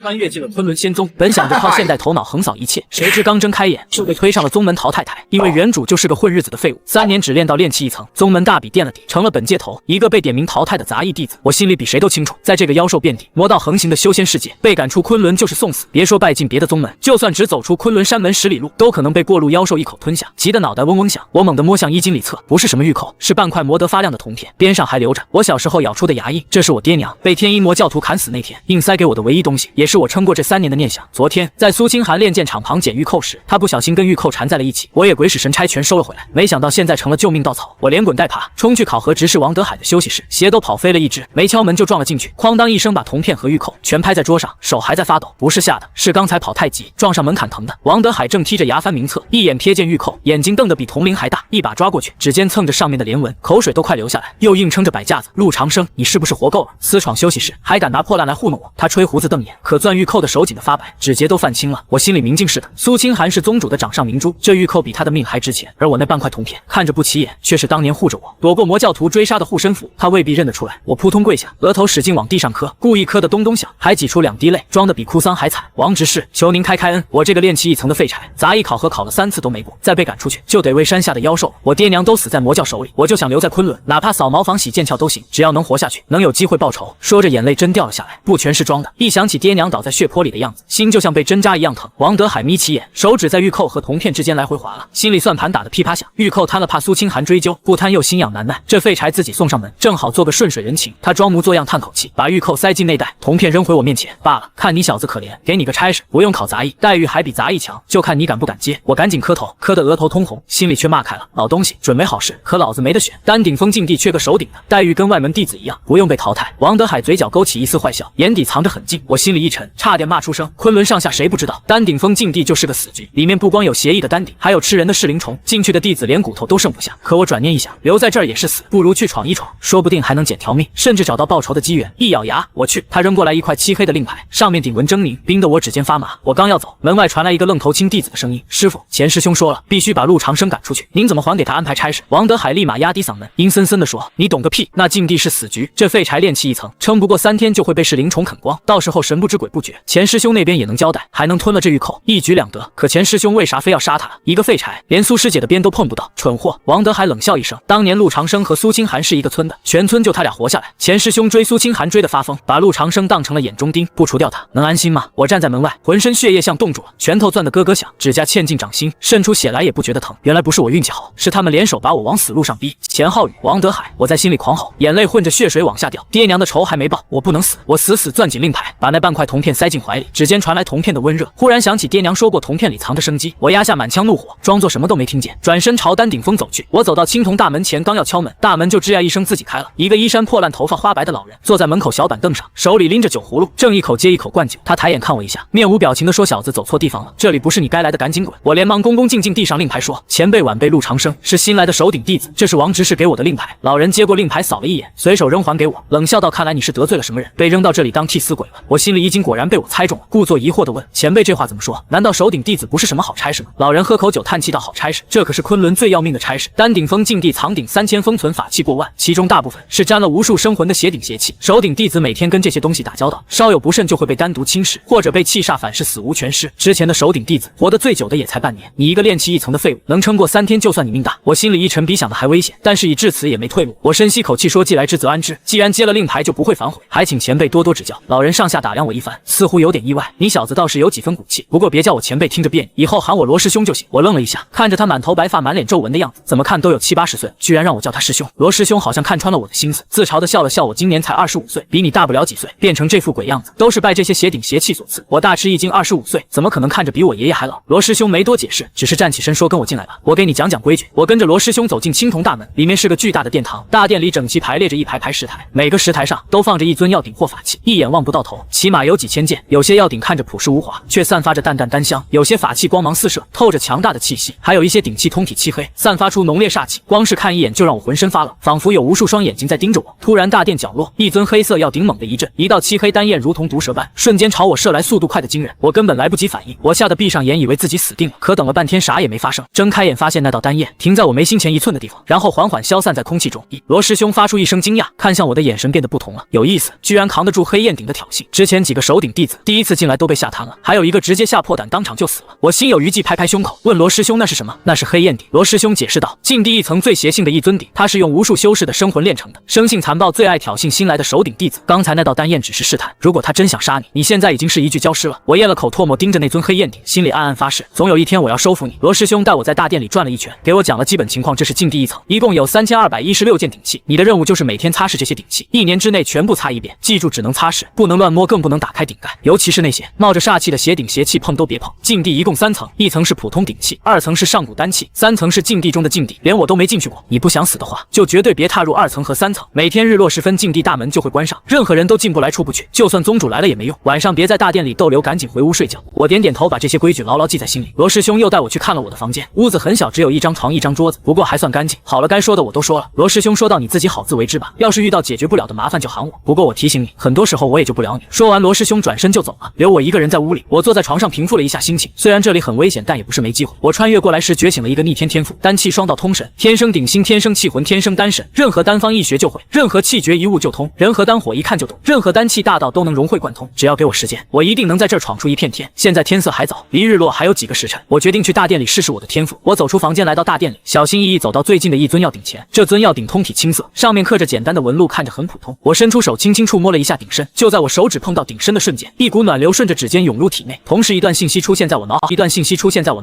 穿越进了昆仑仙宗，本想着靠现代头脑横扫一切，谁知刚睁开眼就被推上了宗门淘汰台。因为原主就是个混日子的废物，3年只练到炼气1层，宗门大笔垫了底，成了本界头一个被点名淘汰的杂役弟子。我心里比谁都清楚，在这个妖兽遍地、魔道横行的修仙世界，被赶出昆仑就是送死。别说拜进别的宗门，就算只走出昆仑山门10里路，都可能被过路妖兽一口吞下。急得脑袋嗡嗡响，我猛地摸向衣襟里侧，不是什么玉扣，是半块磨得发亮的铜片，边上还留着我小时候咬出的牙印。这是我爹娘被天阴魔教徒砍死那天硬塞给我的唯一东西，也是我撑过这3年的念想。昨天在苏清寒炼剑场旁捡玉扣时，他不小心跟玉扣缠在了一起，我也鬼使神差全收了回来。没想到现在成了救命稻草，我连滚带爬冲去考核执事王德海的休息室，鞋都跑飞了一只，没敲门就撞了进去，哐当一声把铜片和玉扣全拍在桌上，手还在发抖，不是吓的，是刚才跑太急撞上门槛疼的。王德海正踢着牙翻名册，一眼瞥见玉扣，眼睛瞪得比铜铃还大，一把抓过去，指尖蹭着上面的连纹，口水都快流下来，又硬撑着摆架子。陆长生，你是不是活够了？私闯休息室还敢拿破烂来糊弄我？他吹胡子瞪眼，可攥玉扣的手紧得发白，指节都泛青了。我心里明镜似的，苏清寒是宗主的掌上明珠，这玉扣比他的命还值钱，而我那半块铜片看着不起眼，却是当年护着我躲过魔教徒追杀的护身符，他未必认得出来。我扑通跪下，额头使劲往地上磕，故意磕得咚咚响，还挤出2滴泪，装得比哭丧还惨。王执事，求您开恩，我这个炼气1层的废柴，杂役考核考了3次都没过，再被赶出去就得为山下的妖兽。我爹娘都死在魔教手里，我就想留在昆仑，哪怕扫茅房洗剑鞘都行，只要能活下去，能有机会报仇。说着眼泪真掉了下来，不全是装的。一想起爹娘倒在血泊里的样子，心就像被针扎一样疼。王德海眯起眼，手指在玉扣和铜片之间来回划了，心里算盘打得噼啪响。玉扣贪了怕苏清寒追究，不贪又心痒难耐，这废柴自己送上门，正好做个顺水人情。他装模作样叹口气，把玉扣塞进内袋，铜片扔回我面前。罢了，看你小子可怜，给你个差事，不用考杂役，待遇还比杂役强，就看你敢不敢接。我赶紧磕头，磕得额头通红，心里却骂开了，老东西准没好事，可老子没得选，丹顶峰禁地缺个首顶的，待遇跟外门弟子一样，不用被淘汰。王德海嘴角勾起一丝坏笑，眼底藏着狠劲，我心里一沉，差点骂出声。昆仑上下谁不知道，丹顶峰禁地就是个死局，里面不光有邪异的丹顶，还有吃人的噬灵虫，进去的弟子连骨头都剩不下。可我转念一想，留在这儿也是死，不如去闯一闯，说不定还能捡条命，甚至找到报仇的机缘。一咬牙，我去。他扔过来一块漆黑的令牌，上面顶纹狰狞，冰得我指尖发麻。我刚要走，门外传来一个愣头青弟子的声音：“师傅，钱师兄说了，必须把陆长生赶出去，您怎么还给他安排差事？”王德海立马压低嗓门，阴森森地说：“你懂个屁！那禁地是死局，这废柴炼气1层，撑不过3天就会被噬灵虫啃光，到时候神不知鬼不觉。钱师兄那边也能交代，还能吞了这玉扣，一举两得。可钱师兄为啥非要杀他？一个废柴，连苏师姐的边都碰不到，蠢货！”王德海冷笑一声，当年陆长生和苏清寒是一个村的，全村就他俩活下来。钱师兄追苏清寒追得发疯，把陆长生当成了眼中钉，不除掉他能安心吗？我站在门外，浑身血液像冻住了，拳头攥得咯咯响，指甲嵌进掌心，渗出血来也不觉得疼。原来不是我运气好，是他们联手把我往死路上逼。钱浩宇、王德海，我在心里狂吼，眼泪混着血水往下掉。爹娘的仇还没报，我不能死！我死攥紧令牌，把那半块铜片塞进怀里，指尖传来铜片的温热。忽然想起爹娘说过铜片里藏着生机，我压下满腔怒火，装作什么都没听见，转身朝丹顶峰走去。我走到青铜大门前，刚要敲门，大门就吱呀一声自己开了。一个衣衫破烂、头发花白的老人坐在门口小板凳上，手里拎着酒葫芦，正一口接一口灌酒。他抬眼看我一下，面无表情地说：“小子走错地方了，这里不是你该来的，赶紧滚！”我连忙恭恭敬敬递上令牌，说：“前辈晚辈陆长生是新来的首顶弟子，这是王执事给我的令牌。”老人接过令牌扫了一眼，随手扔还给我，冷笑道：“看来你是得罪了什么人，被扔到这里当替死鬼了。”我心里一惊，果然被我猜中了，故作疑惑地问：“前辈这话怎么说？难道首顶弟子不是什么好差事吗？”老人喝口酒叹气道：“好差事，这可是昆仑最要命的差事。丹顶峰禁地藏顶3000封存法器过万，其中大部分是沾了无数生魂的邪顶邪气。首顶弟子每天跟这些东西打交道，稍有不慎就会被单独侵蚀，或者被气煞反噬死无全尸。之前的首顶弟子活得最久的也才半年，你一个炼气1层的废物，能撑过3天就算你命大。”我心里一沉，比想的还危险，但是已至此也没退路。我深吸口气说：“既来之则安之，既然接了令牌就不会反悔，还请前辈多多指教。”老人上下打量我一番，似乎有点意外：“你小子倒是有几分骨气，不过别叫我前辈，听着别扭，以后喊我罗师兄就行。”我愣了一下，看着他满头白发满脸皱纹的样子，怎么看都有70、80岁，居然让我叫他师兄。罗师兄好像看穿了我的心思，自嘲地笑了笑：“我今年才25岁，比你大不了几岁，变成这副鬼样子都是拜这些邪顶邪气所赐。”我大吃一惊，25岁怎么可能看着比我爷爷还老？罗师兄没多解释，只是站起身说：“跟我进来吧，我给你讲讲规矩。”我跟着罗师兄走进青铜大门，里面是个巨大的殿堂，大殿里整齐排列着一排排石台，每个石台上都放着一尊药鼎或法器，一眼望不到头，起码有几千件。有些药鼎看着朴实无华，却散发着淡淡丹香；有些法器光芒四射，透着强大的气息；还有一些鼎器通体漆黑，散发出浓烈煞气，光是看一眼就让我浑身发冷，仿佛有无数双眼睛在盯着我。突然，大殿角落一尊黑色药鼎猛地一震，一道漆黑丹焰如同毒蛇般瞬间朝我射来，速度快得惊人，我根本来不及反应，我吓得闭上眼，以为自己死定了。可等了半天啥也没发生，睁开眼发现那道丹焰停在我眉心前1寸的地方，然后缓缓消散在空气中。罗师兄发出一声惊讶，看向我的眼神变得不同了，有意思，居然扛得住黑焰鼎的挑衅。之前几个手顶弟子第一次进来都被吓瘫了，还有一个直接吓破胆当场就死了。我心有余悸，拍拍胸口问罗师兄那是什么？那是黑焰鼎。罗师兄解释道，禁地一层最邪性的一尊鼎，它是用无数修士的生魂炼成的，生性残暴，最爱挑衅新来的手顶弟子。刚才那道丹焰只是试探，如果他真想杀你，你现在已经是一具焦尸了。我咽了口唾沫，盯着那尊黑焰鼎，心里暗暗发誓，总有一天我要收服你。罗师兄带我在大殿里转了一圈，给我讲了基本情况。这是禁地一层，一共有3216件鼎器，你的任务就是每天擦拭这些鼎器，1年之内全部擦一遍，记住只能擦拭，不能乱摸，更不能打开鼎盖，尤其是那些冒着煞气的邪鼎邪气，碰都别碰。禁地一共3层，一层是普通鼎器，2层是上古丹器，3层是禁地中的禁地，连我都没进去过。你不想死的话，就绝对别踏入2层和3层。每天日落时分，禁地大门就会关上，任何人都进不来出不去，就算宗主来了也没用。晚上别在大殿里逗留，赶紧回屋睡觉。我点点头，把这些规矩牢牢记在心里。罗师兄又带我去看了我的房间，屋子很小，只有1张床1张桌子，不过还算干净。好了，该说的我都说了。罗师兄说道，你自己好自为之吧，要是遇到解决不了的麻烦就喊我，不过我提醒你，很多时候我也救不了你。说完，罗师兄转身就走了，留我一个人在屋里。我坐在床上平复了一下心情，虽然这里很危险，但也不是没机会。我穿越过来时觉醒了一个逆天天赋，丹气双道通神，天生鼎心，天生气魂，天生丹神，任何丹方一学就会，任何气诀一悟就通，任何丹火一看就懂，任何丹气大道都能融会贯通。只要给我时间，我一定能在这儿闯出一片天。现在天色还早，离日落还有几个时辰，我决定去大殿里试试我的天赋。我走出房间，来到大殿里，小心翼翼走到最近的一尊药鼎前。这尊药鼎通体青色，上面刻着简单的纹路，看着很普通。我伸出手轻轻触摸了一下鼎身，就在我手指碰到鼎身的瞬间，一股暖流顺着指尖涌入体内，同时一段信息出现在我脑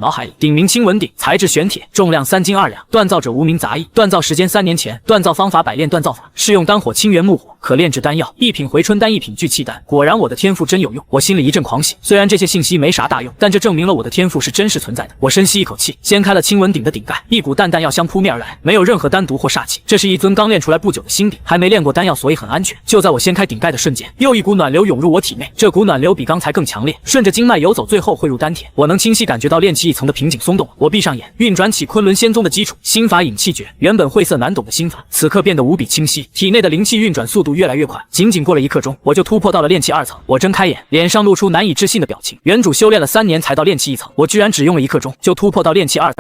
海里。鼎名青纹鼎，材质玄铁，重量3斤2两，锻造者无名杂役，锻造时间3年前，锻造方法百炼锻造法，适用丹火清源木火，可炼制丹药，一品回春丹，一品聚气丹。果然我的天赋真有用，我心里一阵狂喜。虽然这些信息没啥大用，但这证明了我的天赋是真实存在的。我深吸一口气，掀开了青纹鼎的鼎盖，一股淡淡药香扑面而来，没有任何丹毒或煞气。这是一尊刚炼出来不久的新鼎，还没炼过丹药，所以很安全。就在我掀开鼎盖的瞬间，又一股暖流涌入我体内，这股暖流比刚才更强烈，顺着经脉游走，最后汇入丹田。我能清晰感觉到炼气一层的瓶颈松动。我闭上眼，运转起昆仑仙宗的基础心法引气诀，原本晦涩难懂的心法，此刻变得无比清晰，体内的灵气运转速度越来越快。仅仅过了1刻钟，我就突破到了炼气2层。我睁开眼，脸上露出难以置信的表情。原主修炼了3年才到炼气1层，我居然只用了1刻钟就突破到炼气2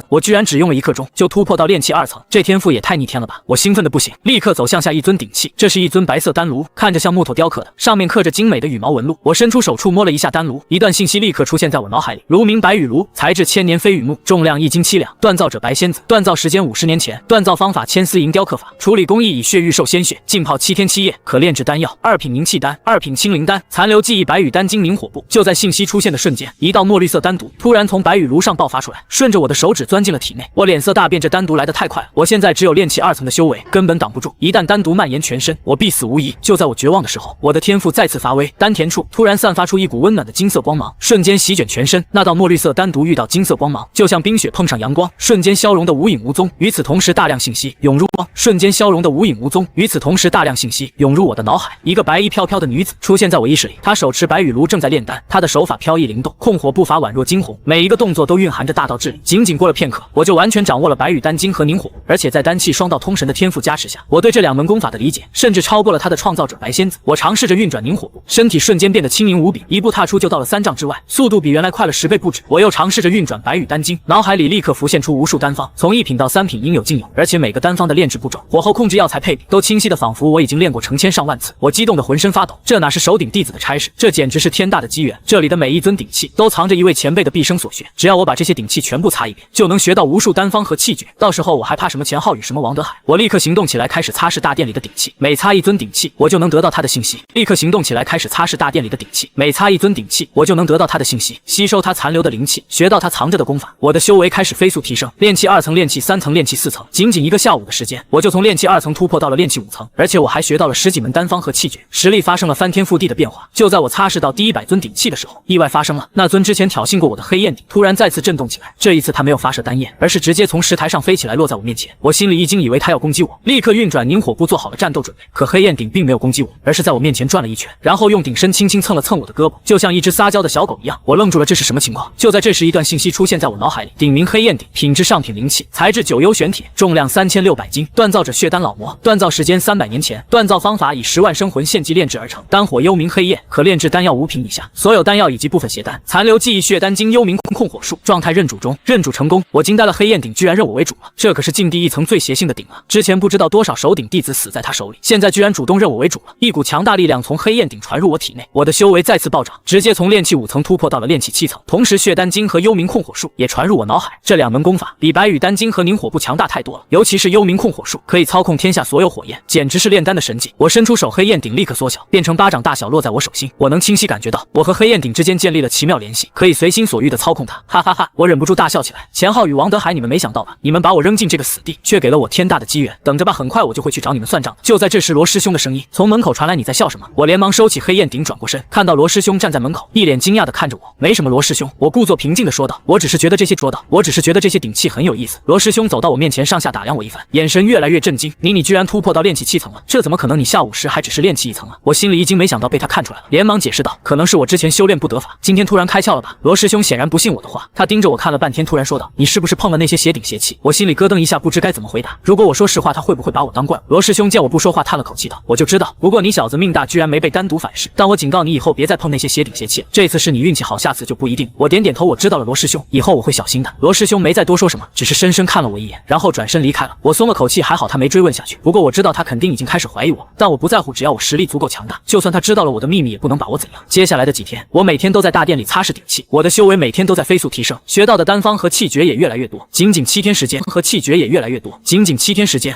层，这天赋也太逆天了吧！我兴奋的不行，立刻走向下一尊鼎器。这是一尊白色丹炉，看着像木头雕刻的，上面刻着精美的羽毛纹路。我伸出手触摸了一下丹炉，一段信息立刻出现在我脑海里。炉名白羽炉，材质千年飞羽木，重量1斤7两，锻造者白仙子，锻造时间50年前，锻造方法千丝银雕刻法，处理工艺以血玉兽鲜血浸泡7天7夜，可炼制丹药，2品凝气丹，2品清灵丹，残留记忆白羽丹精凝火部。就在信息出现的瞬间，一道墨绿色丹毒突然从白羽炉上爆发出来，顺着我的手指钻进了体内。我脸色大变，这丹毒来得太快了，我现在只有炼气2层的修为，根本挡不住。一旦丹毒蔓延全身，我必死无疑。就在我绝望的时候，我的天赋再次发威，丹田处突然散发出一股温暖的金色光芒，瞬间席卷全身。那道墨绿色丹毒遇到金色光芒，就像冰雪碰上阳光，瞬间消融的无影无踪。与此同时，大量信息涌入我的脑海。一个白衣飘飘的女子出现在我意识里，她手持白羽炉，正在炼丹，她的手法飘逸灵动，控火步伐宛若惊鸿，每一个动作都蕴含着大道之理。仅仅过了片刻，我就完全掌握了白羽丹精和凝火，而且在丹气双道通神的天赋加持下，我对这2门功法的理解甚至超过了他的创造者白仙子。我尝试着运转凝火步，身体瞬间变得轻盈无比，一步踏出就到了3丈之外，速度比原来快了10倍不止。我又尝试着运转白羽丹精，脑海里立刻浮现出无数丹方，从1品到3品应有尽有，而且每个丹方的炼制步骤、火候控制药材配比都清晰的仿佛我已经练过成千上万次。我激动的浑身发抖，这哪是手顶弟子的差事，这简直是天大的机缘。这里的每一尊鼎器都藏着一位前辈的毕生所学，只要我把这些鼎器全部擦一遍，就能学到无数丹方和气诀，到时候我还怕什么钱浩宇什么王德海？我立刻行动起来，开始擦拭大殿里的鼎器，每擦一尊鼎器，我就能得到他的信息。吸收他残留的灵气，学到他藏着的功法。我的修为开始飞速提升，炼气2层、炼气3层、炼气4层，仅仅1个下午的时间，我就从炼气2层突破到了炼气5层，而且我还学到了10几门丹方和气诀，实力发生了翻天覆地的变化。就在我擦拭到第100尊鼎器的时候，意外发生了，那尊之前挑衅过我的黑焰鼎突然再次震动起来，这一次它没有发射丹焰，而是直接从石台上飞起来落在我面前。我心里一惊，以为它要攻击我，立刻运转凝火步做好了战斗准备。可黑焰鼎并没有攻击我，而是在我面前转了一圈，然后用鼎身轻轻蹭了蹭我的胳膊，就像一只撒娇的小狗一样。我愣住了，这是什么情况？就在这时，一段信息出现在我脑海里，鼎名黑焰鼎，品质上品灵气，材质9幽玄铁，重量3600斤，锻造者血丹老魔，锻造时间300年前，锻造方法以10万生魂献祭炼制而成，丹火幽冥黑焰，可炼制丹药5品以下，所有丹药以及部分邪丹，残留记忆血丹精幽冥控火术，状态认主中，认主成功。我惊呆了，黑焰鼎居然认我为主了，这可是禁地1层最邪性的鼎啊！之前不知道多少手鼎弟子死在他手里，现在居然主动认我为主了。一股强大力量从黑焰鼎传入我体内，我的修为再次暴涨，直接从炼气5层突破到了炼气7层，同时血丹经和幽冥控火术也传入我脑海。这2门功法比白羽丹经和凝火步强大太多了，尤其是幽冥控火术，可以操控天下所有火焰，简直是炼丹的神技。我伸出手，黑焰鼎立刻缩小，变成巴掌大小，落在我手心。我能清晰感觉到，我和黑焰鼎之间建立了奇妙联系，可以随心所欲地操控它。哈哈哈！我忍不住大笑起来。钱浩宇、王德海，你们没想到吧？你们把我扔进这个死地，却给了我天大的机缘。等着吧，很快我就会去找你们算账。就在这时，罗师兄的声音从门口传来：“你在笑什么？”我连忙收起黑焰鼎，转过身，看到罗师兄站在门口，一脸惊讶地看着我。没什么，罗师兄，我故作平静地说道。我只是觉得这些鼎器很有意思。罗师兄走到我面前，上下打量我一番，眼神越来越震惊。你居然突破到炼气7层了？这怎么可能？你下午时还只是炼气1层啊！我心里一惊，没想到被他看出来了，连忙解释道：“可能是我之前修炼不得法，今天突然开窍了吧？”罗师兄显然不信我的话，他盯着我看了半天，突然说道：“你是不是碰了那些邪鼎邪气？”我心里咯噔一下，不知该怎么回答。如果我说实话，他会不会把我当怪物？罗师兄见我不说话，叹了口气道：“我就知道，不过你小子命大，居然没被单独反噬。但我警告你，以后别再碰那些邪鼎邪气了。这次是你运气好，下次就不一定。”我点点头，我知道了，罗师兄，以后我会小心的。罗师兄没再多说什么，只是深深看了我一眼，然后转身离开了。我松了口气，还好他没追问下去。不过我知道他肯定已经开始怀疑我，但我不在乎，只要我实力足够强大，就算他知道了我的秘密，也不能把我怎样。接下来的几天，我每天都在大殿里擦拭鼎器，我的修为每天都在飞速提升，学到的丹方和气诀也越来越多。仅仅7天时间，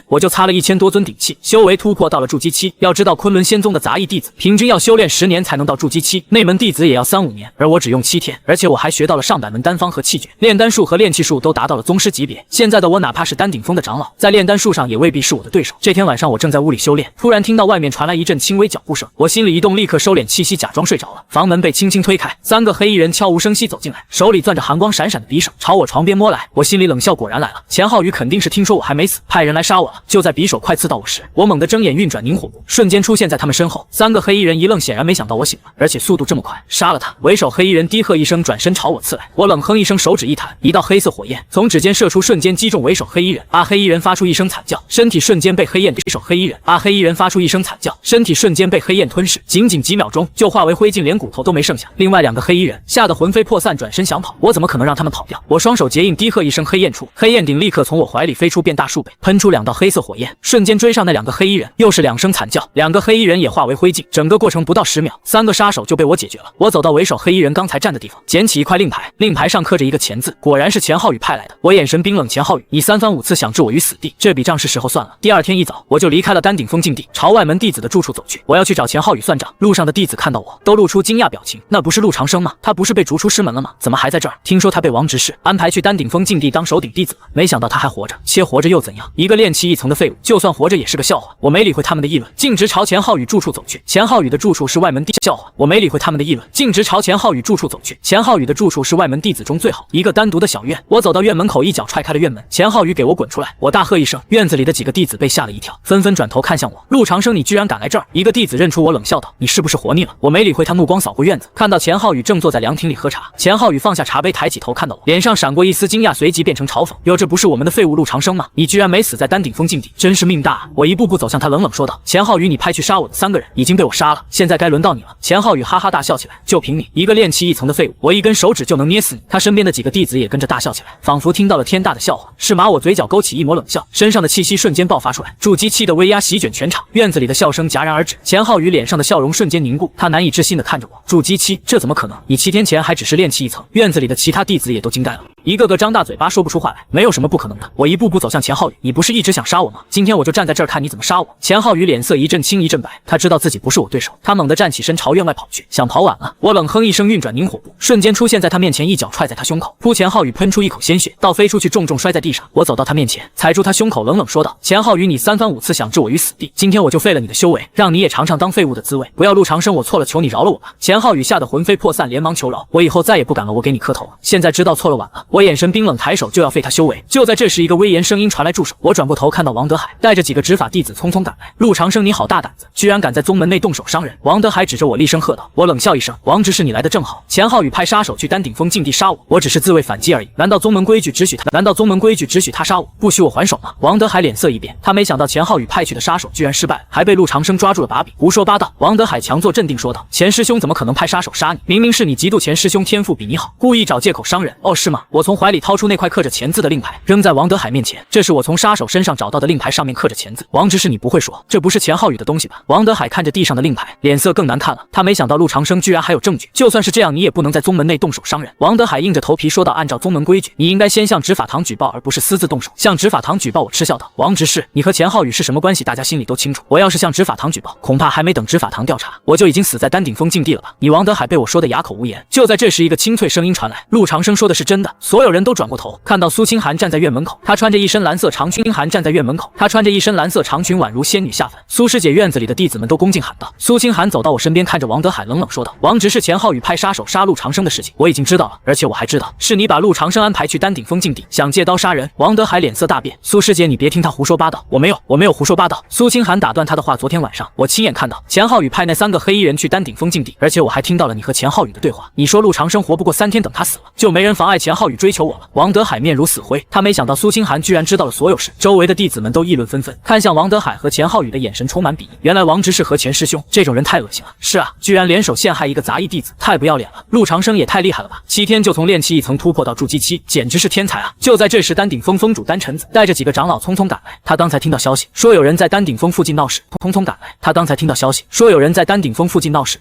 我就擦了1000多尊鼎器，修为突破到了筑基期。要知道，昆仑仙宗的杂役弟子平均要修炼10年才能到筑基期，内门弟子也要3-5年，而我只用7天，而且我还学到了上百门丹方和气诀，炼丹术和炼气术都达到了宗师级别。现在的我，哪怕是丹顶峰的长老，在炼丹术上也未必是我的对手。这天晚上，我正在屋里修炼，突然听到外面传来一阵轻微脚步声，我心里一动，立刻收敛气息，假装睡着了。房门被轻轻推开，3个黑衣人悄无声息走进来，手里攥着寒光闪闪的匕首，朝我床边摸来。我心里冷笑，果然来了，钱浩宇肯定是听说我还没死，派人来杀我了。就在匕首快刺到我时，我猛地睁眼，运转凝火步，瞬间出现在他们身后。3个黑衣人一愣，显然没想到我醒了，而且速度这么快，杀了他！为首黑衣人低喝一声，转身朝我刺来。我冷哼一声，手指一弹，一道黑色火焰从指尖射出，瞬间击中为首黑衣人。黑衣人发出一声惨叫，身体瞬间被黑焰为首黑衣人。黑衣人发出一声惨叫，身体瞬间被黑焰吞噬，仅仅几秒钟就化为灰烬，连骨头都没剩下。另外2个黑衣人吓得魂飞魄散，转身想跑，我怎么可能让他们跑掉？我双手结印，低喝一声，黑焰出，黑焰鼎立刻从我怀里飞出，变大数倍，喷出2道黑色火焰，瞬间追上那2个黑衣人。又是2声惨叫，2个黑衣人也化为灰烬。整个过程不到10秒，3个杀手就被我解决了。我走到为首黑衣人刚才站的地方，捡起一块令牌，令牌上刻着一个钱字，果然是钱浩宇派来的。我眼神冰冷，钱浩宇，你3番5次想置我于死地，这笔账是时候算了。第2天一早，我就离开了丹顶峰禁地，朝外门弟子的住处走去。我要去找钱浩宇算账。路上的弟子看到我，都露出惊讶表情。那不是陆长生吗？他不是被逐出师门了吗？怎么还在这儿？听说他被王执事安排去丹顶峰禁地当首顶弟子了，没想到他还活着。切，活着又怎样？一个炼气1层的废物，就算活着也是个笑话。我没理会他们的议论，径直朝钱浩宇住处走去。钱浩宇的住处是外门弟笑话。我没理会他们的议论，径直朝钱浩宇住处走去。钱浩宇的住处是外门弟子中最好一个单独的小院。我走到院门口，一脚踹开了院门。钱浩宇给我滚出来！我大喝一声，院子里的几个弟子被吓了一跳，纷纷转头看向我。陆长生，你居然敢来这儿！一个弟子认出我，冷笑道：“你是不是活腻了？”我没理会他，目光扫过院子，看到钱浩宇正坐在凉亭里喝茶。钱浩宇放下茶杯，抬起头看到我，脸上闪过一丝惊讶，随即变成嘲讽：“哟，这不是我们的废物陆长生吗？你居然没死在丹顶峰禁地，真是命大啊！”我一步步走向他，冷冷说道：“钱浩宇，你派去杀我的3个人已经被我杀了，现在该轮到你了。”钱浩宇哈哈大笑起来：“就凭你一个炼气1层的废物，我一根手指就能捏死你！”他身边的几个弟子也跟着大笑起来，仿佛听到了天大的笑话。是马，我嘴角勾起一抹冷笑，身上的气息瞬间爆发出来，筑基期的威压席卷全场，院子里的笑声戛然而止。钱浩宇脸上的笑容瞬间凝固，他难以置信地看着我。筑基期，这怎么可能？你7天前还只是炼气1层。院子里的其他弟子也都惊呆了，一个个张大嘴巴说不出话来。没有什么不可能的。我一步步走向钱浩宇，你不是一直想杀我吗？今天我就站在这儿看你怎么杀我。钱浩宇脸色一阵青一阵白，他知道自己不是我对手，他猛地站起身朝院外跑去，想跑晚了。我冷哼一声，运转凝火步，瞬间出现在他面前，一脚踹在他胸口，扑！钱浩宇喷出一口鲜血，倒飞出去，重重摔在地上。我走到他面前，踩住他胸口，冷冷说道：“钱浩宇，你3番5次想置我于死地，今天我就废了你的修为，让你也尝尝当废物的滋味。不要陆长生，我错了，求你饶了我吧！”钱浩宇吓得魂飞魄散，连忙求饶：“我以后再也不敢了，我给你磕头了。现在知道错了晚了。”我眼神冰冷，抬手就要废他修为。就在这时，一个威严声音传来：“住手！”我转过头，看到王德海带着几个执法弟子匆匆赶来。陆长生，你好大胆子，居然敢在宗门内动手伤人！王德海指着我厉声喝道。我冷笑一声：“王执事，你来的正好。钱浩宇派杀手去丹顶峰禁地杀我，我只是自卫反击而已。难道宗门规矩只许他杀我，不许我还手吗？”王德海脸色一变，他没想到钱浩宇派去的杀手居然失败了，还被陆长生抓住了把柄。胡说八道！王德海强作镇定说道：“钱师兄怎么可能派杀手杀你？明明是你嫉妒钱师兄天赋比你好，故意找借口伤人。哦，是吗？我我从怀里掏出那块刻着钱字的令牌，扔在王德海面前。这是我从杀手身上找到的令牌，上面刻着钱字。王执事，你不会说这不是钱浩宇的东西吧？王德海看着地上的令牌，脸色更难看了。他没想到陆长生居然还有证据，就算是这样，你也不能在宗门内动手伤人。王德海硬着头皮说道：“按照宗门规矩，你应该先向执法堂举报，而不是私自动手。向执法堂举报。”我嗤笑道：“王执事，你和钱浩宇是什么关系？大家心里都清楚。我要是向执法堂举报，恐怕还没等执法堂调查，我就已经死在丹顶峰禁地了吧？”你王德海被我说得哑口无言。就在这时，一个清脆声音传来：“陆长生说的是真的。”所有人都转过头，看到苏清寒站在院门口，她穿着一身蓝色长裙。清寒站在院门口，她穿着一身蓝色长裙，宛如仙女下凡。苏师姐，院子里的弟子们都恭敬喊道。苏清寒走到我身边，看着王德海冷冷说道：“王执事，钱浩宇派杀手杀陆长生的事情，我已经知道了，而且我还知道是你把陆长生安排去丹顶峰禁地，想借刀杀人。”王德海脸色大变：“苏师姐，你别听他胡说八道，我没有胡说八道。”苏清寒打断他的话：“昨天晚上我亲眼看到钱浩宇派那3个黑衣人去丹顶峰禁地，而且我还听到了你和钱浩宇的对话。你说陆长生活不过3天，等他死了，就没人妨碍钱浩宇追求我了。”王德海面如死灰，他没想到苏清寒居然知道了所有事。周围的弟子们都议论纷纷，看向王德海和钱浩宇的眼神充满鄙夷。原来王执事和钱师兄这种人太恶心了。是啊，居然联手陷害一个杂役弟子，太不要脸了。陆长生也太厉害了吧，7天就从炼气1层突破到筑基期，简直是天才啊！就在这时，丹顶峰峰主丹晨子带着几个长老匆匆赶来。他刚才听到消息说有人在丹顶峰附近闹事，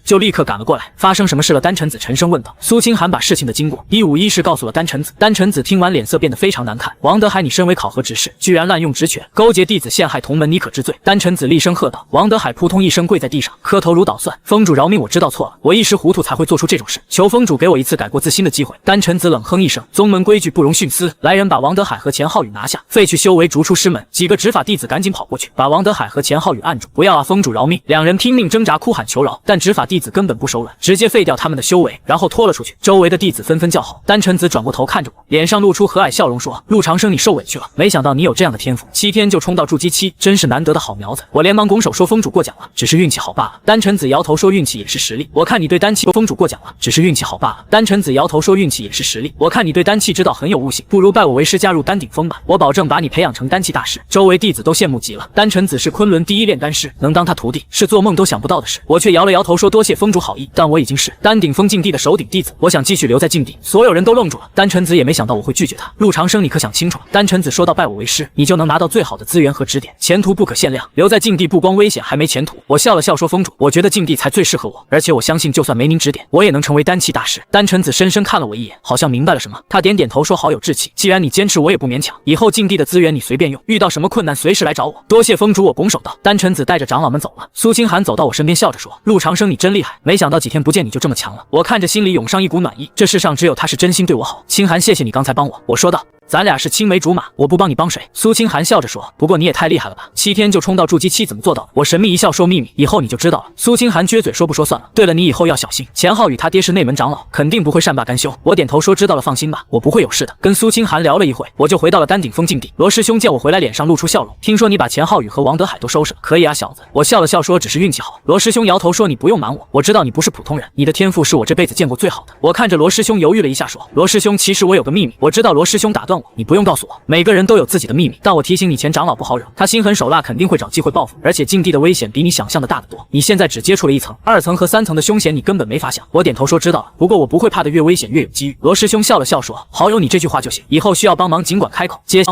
就立刻赶了过来。发生什么事了？丹晨子沉声问道。苏清寒把事情的经过一五一十告诉了丹晨子。丹晨子听完脸色变得非常难看。王德海，你身为考核执事，居然滥用职权，勾结弟子陷害同门，你可知罪？丹晨子厉声喝道。王德海扑通一声跪在地上，磕头如捣蒜。峰主饶命，我知道错了，我一时糊涂才会做出这种事，求峰主给我一次改过自新的机会。丹晨子冷哼一声，宗门规矩不容徇私，来人把王德海和钱浩宇拿下，废去修为，逐出师门。几个执法弟子赶紧跑过去，把王德海和钱浩宇按住。不要啊，峰主饶命！两人拼命挣扎，哭喊求饶，但执法弟子根本不手软，直接废掉他们的修为，然后拖了出去。周围的弟子纷纷叫好。丹晨子转过头看着我，脸上露出和蔼笑容，说：“陆长生，你受委屈了，没想到你有这样的天赋，7天就冲到筑基期，真是难得的好苗子。”我连忙拱手说：“峰主过奖了，只是运气好罢了。”丹晨子摇头说：“运气也是实力，我看你对丹气。”峰主过奖了，只是运气好罢了。丹晨子摇头说：“运气也是实力，我看你对丹气之道很有悟性，不如拜我为师，加入丹顶峰吧，我保证把你培养成丹气大师。”周围弟子都羡慕极了。丹晨子是昆仑第1炼丹师，能当他徒弟是做梦都想不到的事。我却摇了摇头说：“多谢峰主好意，但我已经是丹顶峰禁地的首顶弟子，我想继续留在禁地。”所有人都愣住了。丹晨子也没想到我会拒绝他。陆长生，你可想清楚了？丹晨子说道：“拜我为师，你就能拿到最好的资源和指点，前途不可限量。留在禁地不光危险，还没前途。”我笑了笑说：“峰主，我觉得禁地才最适合我，而且我相信就算没您指点，我也能成为丹气大师。”丹晨子深深看了我一眼，好像明白了什么，他点点头说：“好有志气，既然你坚持，我也不勉强。以后禁地的资源你随便用，遇到什么困难随时来找我。”多谢峰主，我拱手道。丹晨子带着长老们走了。苏清寒走到我身边，笑着说：“陆长生，你真厉害，没想到几天不见你就这么强了。”我看着心里涌上一股暖意，这世上只有他是真心对我好。清寒，谢谢你刚才帮我。我说道。咱俩是青梅竹马，我不帮你帮谁？苏清寒笑着说。不过你也太厉害了吧，7天就冲到筑基期，怎么做到的？我神秘一笑说：“秘密，以后你就知道了。”苏清寒撅嘴说：“不说算了。对了，你以后要小心，钱浩宇他爹是内门长老，肯定不会善罢甘休。”我点头说：“知道了，放心吧，我不会有事的。”跟苏清寒聊了一会，我就回到了丹顶峰禁地。罗师兄见我回来，脸上露出笑容。听说你把钱浩宇和王德海都收拾了，可以啊，小子。我笑了笑说：“只是运气好。”罗师兄摇头说：“你不用瞒我，我知道你不是普通人，你的天赋是我这辈子见过最好的。”我看着罗师兄犹豫了一下说：“罗师兄，其实我有个秘密。”我知道。罗师兄打断我：“你不用告诉我。每个人都有自己的秘密，但我提醒你，钱长老不好惹，他心狠手辣，肯定会找机会报复，而且禁地的危险比你想象的大得多。你现在只接触了1层、2层和3层的凶险，你根本没法想。”我点头说：“知道了，不过我不会怕的，越危险越有机遇。”罗师兄笑了笑说：“好有你这句话就行，以后需要帮忙尽管开口。”接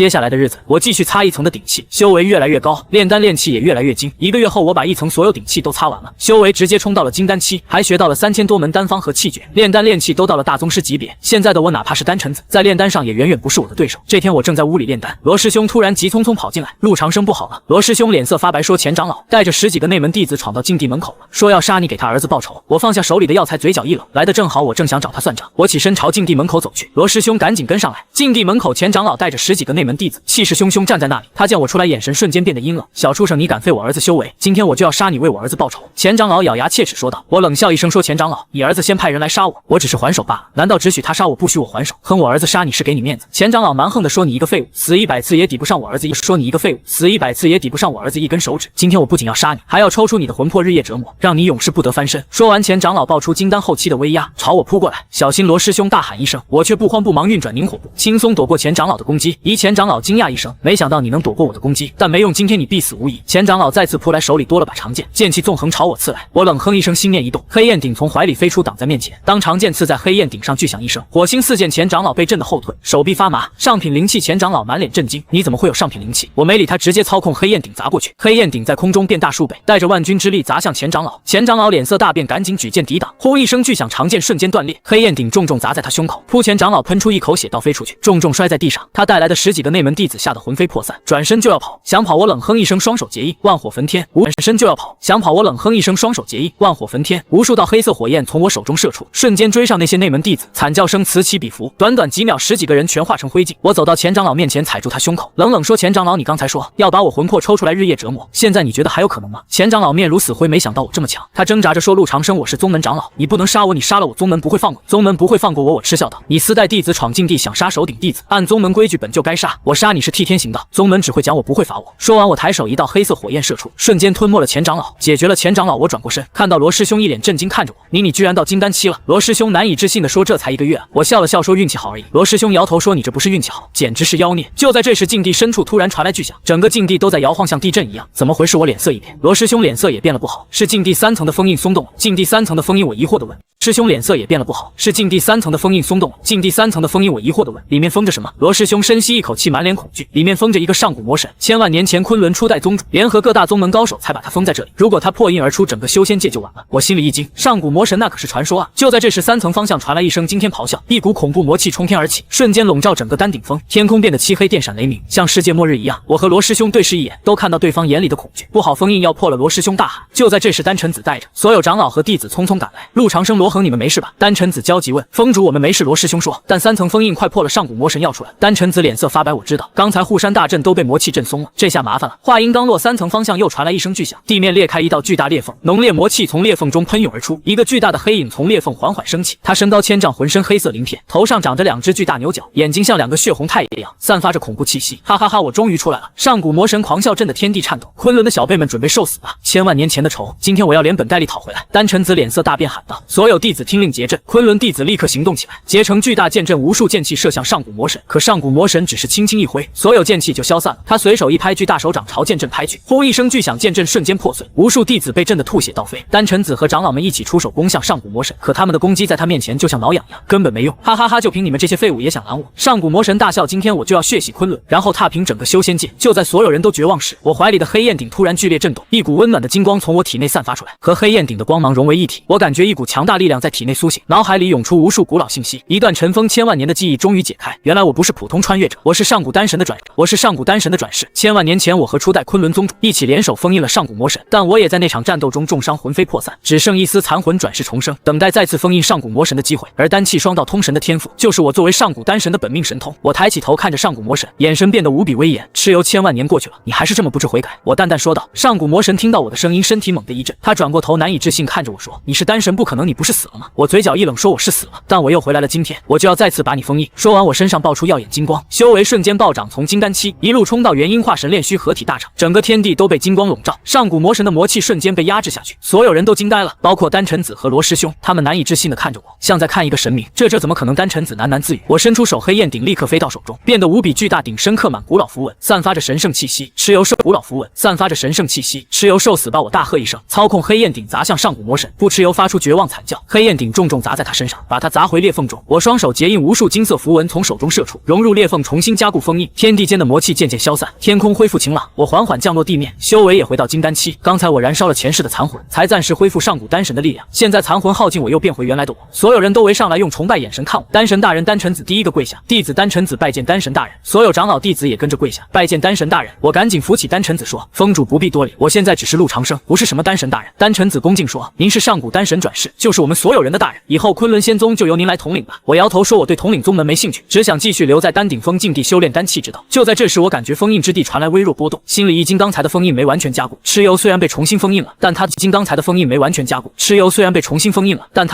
下来的日子，我继续擦1层的顶气，修为越来越高，炼丹炼气也越来越精。1个月后，我把1层所有顶气都擦完了，修为直接冲到了金丹期，还学到了3000多门丹方和气诀，炼丹炼气都到了大宗师级别。现在的我哪怕是丹晨子，在炼丹上也远远不是我的对手。这天我正在屋里炼丹，罗师兄突然急匆匆跑进来：“陆长生不好了！”罗师兄脸色发白说：“钱长老带着10几个内门弟子闯到禁地门口了，说要杀你，给他儿子报仇。”我放下手里的药材，嘴角一冷，来得正好，我正想找他算账。我起身朝禁地门口走去，罗师兄赶紧跟上来。禁地门口，钱长老带着10几个内门弟子，气势汹汹站在那里。他见我出来，眼神瞬间变得阴冷：“小畜生，你敢废我儿子修为，今天我就要杀你，为我儿子报仇！”钱长老咬牙切齿说道。我冷笑一声说：“钱长老，你儿子先派人来杀我，我只是还手罢了，难道只许他杀我，不许我还手？哼，我儿子杀杀你是给你面子。钱长老蛮横地说：“你一个废物，死100次也抵不上我儿子一说你一个废物，死100次也抵不上我儿子一根手指。今天我不仅要杀你，还要抽出你的魂魄，日夜折磨，让你永世不得翻身。”说完，钱长老爆出金丹后期的威压，朝我扑过来。小心罗师兄大喊一声，我却不慌不忙运转凝火步，轻松躲过钱长老的攻击。钱长老惊讶一声，没想到你能躲过我的攻击，但没用，今天你必死无疑。钱长老再次扑来，手里多了把长剑，剑气纵横朝我刺来。我冷哼一声，心念一动，黑焰鼎从怀里飞出，挡在面前。当长剑刺在黑焰鼎上，巨响一声，火星四溅，钱长老被震得后退，手臂发麻。上品灵气，钱长老满脸震惊，你怎么会有上品灵气？我没理他，直接操控黑焰鼎砸过去。黑焰鼎在空中变大数倍，带着万钧之力砸向钱长老。钱长老脸色大变，赶紧举剑抵挡。轰一声巨响，长剑瞬间断裂，黑焰鼎重重砸在他胸口，钱长老喷出一口血倒飞出去，重重摔在地上。他带来的10几个内门弟子吓得魂飞魄散，转身就要跑，想跑我冷哼一声，双手结印，万火焚天。转身就要跑，想跑我冷哼一声，双手结印，万火焚天。无数道黑色火焰从我手中射出，瞬间追上那些内门弟子，惨叫声此起彼伏，短短几秒，10几个人全化成灰烬。我走到钱长老面前，踩住他胸口，冷冷说：“钱长老，你刚才说要把我魂魄抽出来日夜折磨，现在你觉得还有可能吗？”钱长老面如死灰，没想到我这么强，他挣扎着说：“陆长生，我是宗门长老，你不能杀我，你杀了我，宗门不会放过你，宗门不会放过我。”我嗤笑道：“你私带弟子闯禁地，想杀首顶弟子，按宗门规矩本就该杀，我杀你是替天行道，宗门只会讲我，不会罚我。”说完，我抬手一道黑色火焰射出，瞬间吞没了钱长老，解决了钱长老。我转过身，看到罗师兄一脸震惊看着我：“你居然到金丹期了？”罗师兄难以置信地说：“这才1个月啊。”我笑了笑说：“运气好而已。”罗师兄摇头说：“你这不是运气好，简直是妖孽。”就在这时，禁地深处突然传来巨响，整个禁地都在摇晃，像地震一样。怎么回事？我脸色一变，罗师兄脸色也变了不好，是禁地3层的封印松动了。禁地3层的封印，我疑惑地问。师兄脸色也变了不好，是禁地3层的封印松动了。禁地3层的封印，我疑惑地问，里面封着什么？罗师兄深吸一口气，满脸恐惧，里面封着一个上古魔神，千万年前昆仑初代宗主联合各大宗门高手才把他封在这里，如果他破印而出，整个修仙界就完了。我心里一惊，上古魔神那可是传说啊！就在这时，3层方向传来一声惊天咆哮，一股恐怖魔气冲天而起，瞬间笼罩整个丹顶峰，天空变得漆黑，电闪雷鸣，像世界末日一样。我和罗师兄对视一眼，都看到对方眼里的恐惧。不好，封印要破了！罗师兄大喊。就在这时，丹晨子带着所有长老和弟子匆匆赶来。陆长生、罗恒，你们没事吧？丹晨子焦急问。封主，我们没事。罗师兄说，但3层封印快破了，上古魔神要出来。丹晨子脸色发白，我知道，刚才护山大阵都被魔气震松了，这下麻烦了。话音刚落，3层方向又传来一声巨响，地面裂开一道巨大裂缝，浓烈魔气从裂缝中喷涌而出，一个巨大的黑影从裂缝缓缓升起。他身高1000丈，浑身黑色鳞片，头上长着2只巨大牛角，眼睛像2个血红太阳一样，散发着恐怖气息。哈哈哈，我终于出来了！上古魔神狂笑，震得天地颤抖。昆仑的小辈们准备受死吧！千万年前的仇，今天我要连本带利讨回来！丹晨子脸色大变，喊道：“所有弟子听令结阵！”昆仑弟子立刻行动起来，结成巨大剑阵，无数剑气射向上古魔神。可上古魔神只是轻轻一挥，所有剑气就消散了。他随手一拍，巨大手掌朝剑阵拍去，轰一声巨响，剑阵瞬间破碎，无数弟子被震得吐血倒飞。丹晨子和长老们一起出手攻向上古魔神，可他们的攻击在他面前就像挠痒痒，根本没用。哈哈哈！就凭你们这些废物也想拦我？上古魔神大笑，今天我就要血洗昆仑，然后踏平整个修仙界。就在所有人都绝望时，我怀里的黑焰鼎突然剧烈震动，一股温暖的金光从我体内散发出来，和黑焰鼎的光芒融为一体。我感觉一股强大力量在体内苏醒，脑海里涌出无数古老信息，一段尘封千万年的记忆终于解开。原来我不是普通穿越者，我是上古丹神的转世，我是上古丹神的转世。千万年前，我和初代昆仑宗主一起联手封印了上古魔神，但我也在那场战斗中重伤，魂飞魄散，只剩一丝残魂转世重生，等待再次封印上古魔神的机会。而丹气双道通神的天赋，就是我作为上古丹神的本命神通。我抬起头看着上古魔神，眼神变得无比威严。蚩尤，千万年过去了，你还是这么不知悔改。我淡淡说道。上古魔神听到我的声音，身体猛地一震，他转过头，难以置信看着我说：“你是丹神，不可能，你不是死了吗？”我嘴角一冷，说：“我是死了，但我又回来了。今天我就要再次把你封印。”说完，我身上爆出耀眼金光，修为瞬间暴涨，从金丹期一路冲到元婴化神炼虚合体大场，整个天地都被金光笼罩。上古魔神的魔气瞬间被压制下去，所有人都惊呆了，包括丹晨子和罗师兄，他们难以置信地看着我，像在看一个神明。这怎么可能？丹晨子喃喃自语。我伸出手，黑焰鼎立刻飞到手中，变得无比巨大，鼎身刻满古老符文，散发着神圣气息。蚩尤受古老符文，散发着神圣气息。蚩尤受死吧！我大喝一声，操控黑焰鼎砸向上古魔神。不，蚩尤发出绝望惨叫，黑焰鼎重重砸在他身上，把他砸回裂缝中。我双手结印，无数金色符文从手中射出，融入裂缝，重新加固封印。天地间的魔气渐渐消散，天空恢复晴朗。我缓缓降落地面，修为也回到金丹期。刚才我燃烧了前世的残魂，才暂时恢复上古丹神的力量。现在残魂耗尽，我又变回原来的我。所有人都围上来，用崇拜眼神看我。丹神大人，丹晨子第一个跪下，弟子丹晨子拜见丹神大人。所有长老弟子也跟着跪下，拜见丹神大人。我赶紧扶起丹晨子说：“封主不必多礼，我现在只是陆长生，不是什么丹神大人。”丹晨子恭敬说：“您是上古丹神转世，就是我们所有人的大人，以后昆仑仙宗就由您来统领吧。”我摇头说：“我对统领宗门没兴趣，只想继续留在丹顶峰禁地修炼丹气之道。”就在这时，我感觉封印之地传来微弱波动，心里一惊，刚才的封印没完全加固。蚩尤虽然被重新封印了，但他